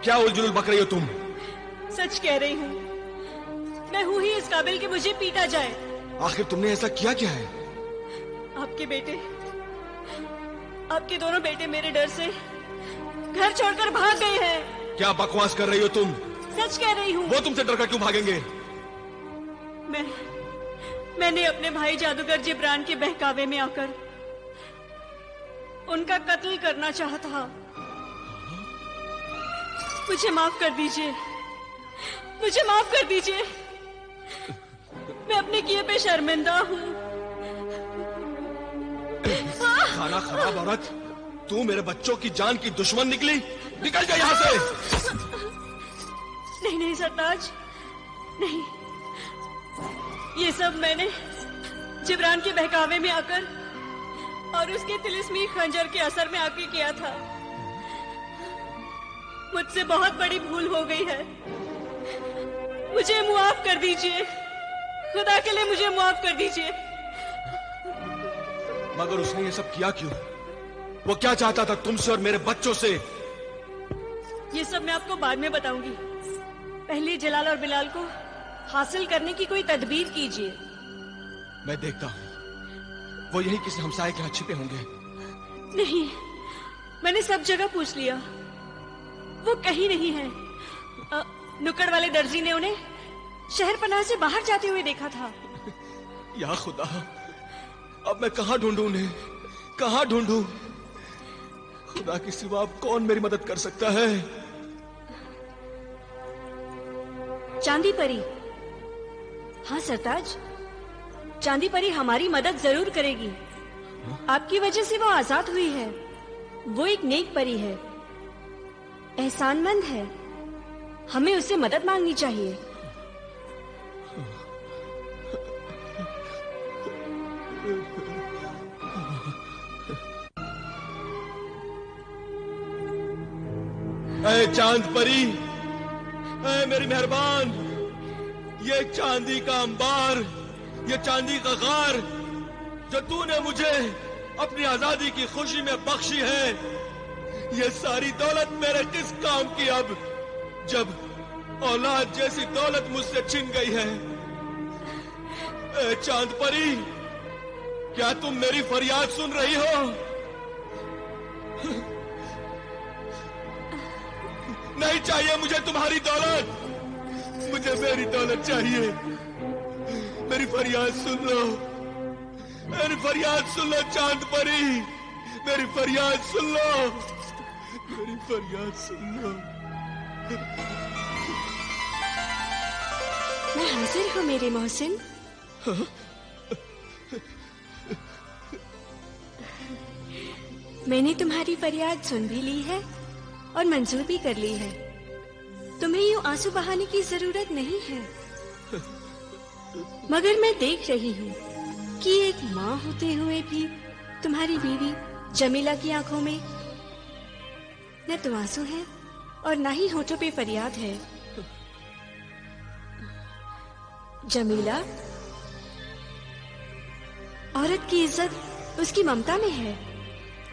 क्या उलझुल बक रही हो तुम? सच कह रही हूँ, मैं हूँ ही इस काबिल कि मुझे पीटा जाए। आखिर तुमने ऐसा किया क्या है? आपके बेटे, आपके दोनों बेटे मेरे डर से घर छोड़कर भाग गए हैं। क्या बकवास कर रही हो तुम? सच कह रही हूँ। वो तुमसे डरकर क्यों भागेंगे? मैंने अपने भाई जादूगर जिब्रान के बहकावे में आकर उनका कत्ल करना चाहता। मुझे माफ कर दीजिए, मुझे माफ कर दीजिए। मैं अपने किए पे शर्मिंदा हूँ। खाना खराब औरत, तू मेरे बच्चों की जान की दुश्मन निकली। निकल जा यहाँ से। नहीं नहीं सरताज, नहीं। ये सब मैंने जिब्रान के बहकावे में आकर और उसके तिलिस्मी खंजर के असर में आके किया था। मुझसे बहुत बड़ी भूल हो गई है। मुझे मुआफ कर दीजिए, खुदा के लिए मुझे मुआफ कर दीजिए। मगर उसने ये सब किया क्यों? वो क्या चाहता था तुमसे और मेरे बच्चों से? ये सब मैं आपको बाद में बताऊंगी। पहले जलाल और बिलाल को हासिल करने की कोई तदबीर कीजिए। मैं देखता हूँ, वो यही किसी हमसाये के यहाँ छिपे होंगे। नहीं, मैंने सब जगह पूछ लिया, वो कहीं नहीं है। नुक्कड़ वाले दर्जी ने उन्हें शहर पनाह से बाहर जाते हुए देखा था। या खुदा, अब मैं कहाँ ढूंढूं उन्हें, कहाँ ढूंढूं? खुदा के सिवा अब कौन मेरी मदद कर सकता है? चांदी परी। हाँ सरताज, चांदी परी हमारी मदद जरूर करेगी। आपकी वजह से वो आजाद हुई है। वो एक नेक परी है, एहसानमंद है। हमें उससे मदद मांगनी चाहिए। ऐ चांद परी, ऐ मेरी मेहरबान, ये चांदी का अंबार, ये चांदी का गार जो तूने मुझे अपनी आजादी की खुशी में बख्शी है, ये सारी दौलत मेरे किस काम की अब, जब औलाद जैसी दौलत मुझसे छिन गई है। ऐ चांद परी, क्या तुम मेरी फरियाद सुन रही हो? नहीं चाहिए मुझे तुम्हारी दौलत, मुझे मेरी दौलत चाहिए। मेरी फरियाद सुन लो, मेरी फरियाद सुन लो चांद परी, मेरी फरियाद सुन लो, मेरी फरियाद सुन लो। मैं हाजिर हूँ मेरे मोहसिन। मैंने तुम्हारी फरियाद सुन भी ली है और मंजूर भी कर ली है। तुम्हें यूं आंसू बहाने की जरूरत नहीं है। मगर मैं देख रही हूँ कि एक माँ होते हुए भी तुम्हारी बीवी जमीला की आंखों में न तो आंसू है और न ही होठों पे फरियाद है। जमीला, औरत की इज्जत उसकी ममता में है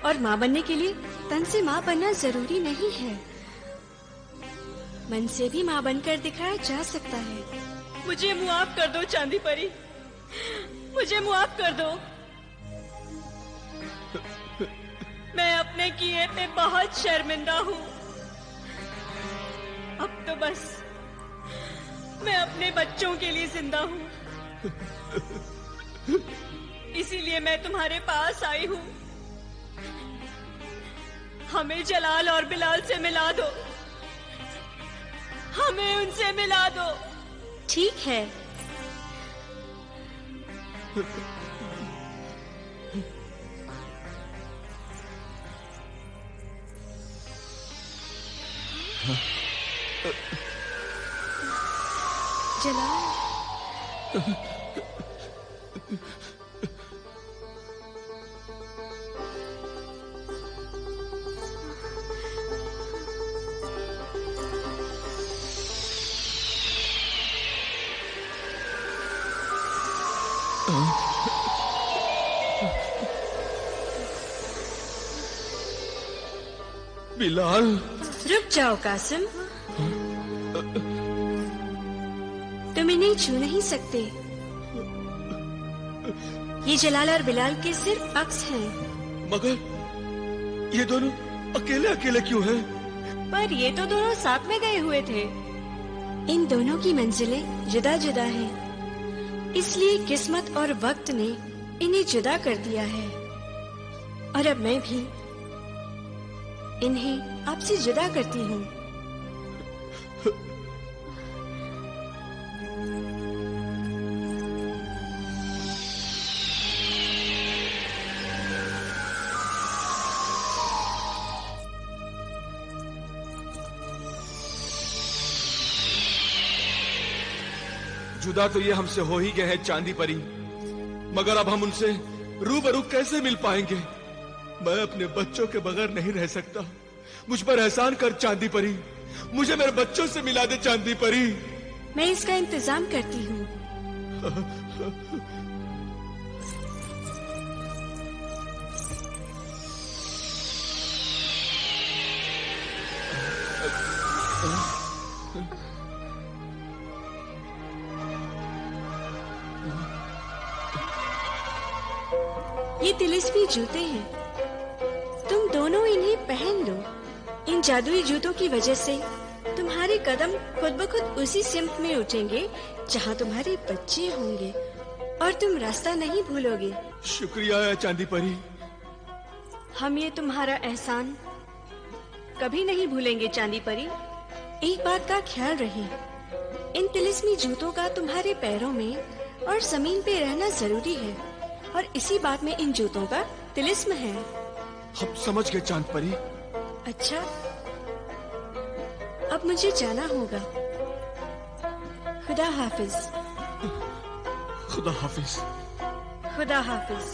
और माँ बनने के लिए तन से माँ बनना जरूरी नहीं है। मन से भी माँ बनकर दिखाया जा सकता है। मुझे मुआफ कर दो चांदी परी, मुझे मुआफ कर दो। मैं अपने किए पे बहुत शर्मिंदा हूँ। अब तो बस मैं अपने बच्चों के लिए जिंदा हूँ, इसीलिए मैं तुम्हारे पास आई हूँ। हमें जलाल और बिलाल से मिला दो, हमें उनसे मिला दो। ठीक है, जलाल। बिलाल, रुक जाओ कासिम, तुम इन्हें छू नहीं सकते। ये जलाल और बिलाल के सिर्फ अक्स हैं। मगर ये दोनों अकेले अकेले क्यों हैं? पर ये तो दोनों साथ में गए हुए थे। इन दोनों की मंजिलें जुदा जुदा हैं, इसलिए किस्मत और वक्त ने इन्हें जुदा कर दिया है। और अब मैं भी इन्हें आपसे जुदा करती हूँ। जुदा तो ये हमसे हो ही गए हैं चांदी परी, मगर अब हम उनसे रूबरू कैसे मिल पाएंगे? मैं अपने बच्चों के बगैर नहीं रह सकता, मुझ पर एहसान कर चांदी परी, मुझे मेरे बच्चों से मिला दे चांदी परी। मैं इसका इंतजाम करती हूँ। ये तिलिस्मी जूते हैं, तुम दोनों इन्हें पहन लो। इन जादुई जूतों की वजह से तुम्हारे कदम खुद ब खुद उसी सिमत में उठेंगे जहाँ तुम्हारे बच्चे होंगे और तुम रास्ता नहीं भूलोगे। शुक्रिया है चांदी परी। हम ये तुम्हारा एहसान कभी नहीं भूलेंगे चांदी परी। एक बात का ख्याल रहे, इन तिलिस्मी जूतों का तुम्हारे पैरों में और जमीन पे रहना जरूरी है और इसी बात में इन जूतों का तिलिस्म है। हम समझ गए चांद परी। अच्छा, अब मुझे जाना होगा। खुदा हाफिज। खुदा हाफिज। खुदा हाफिज।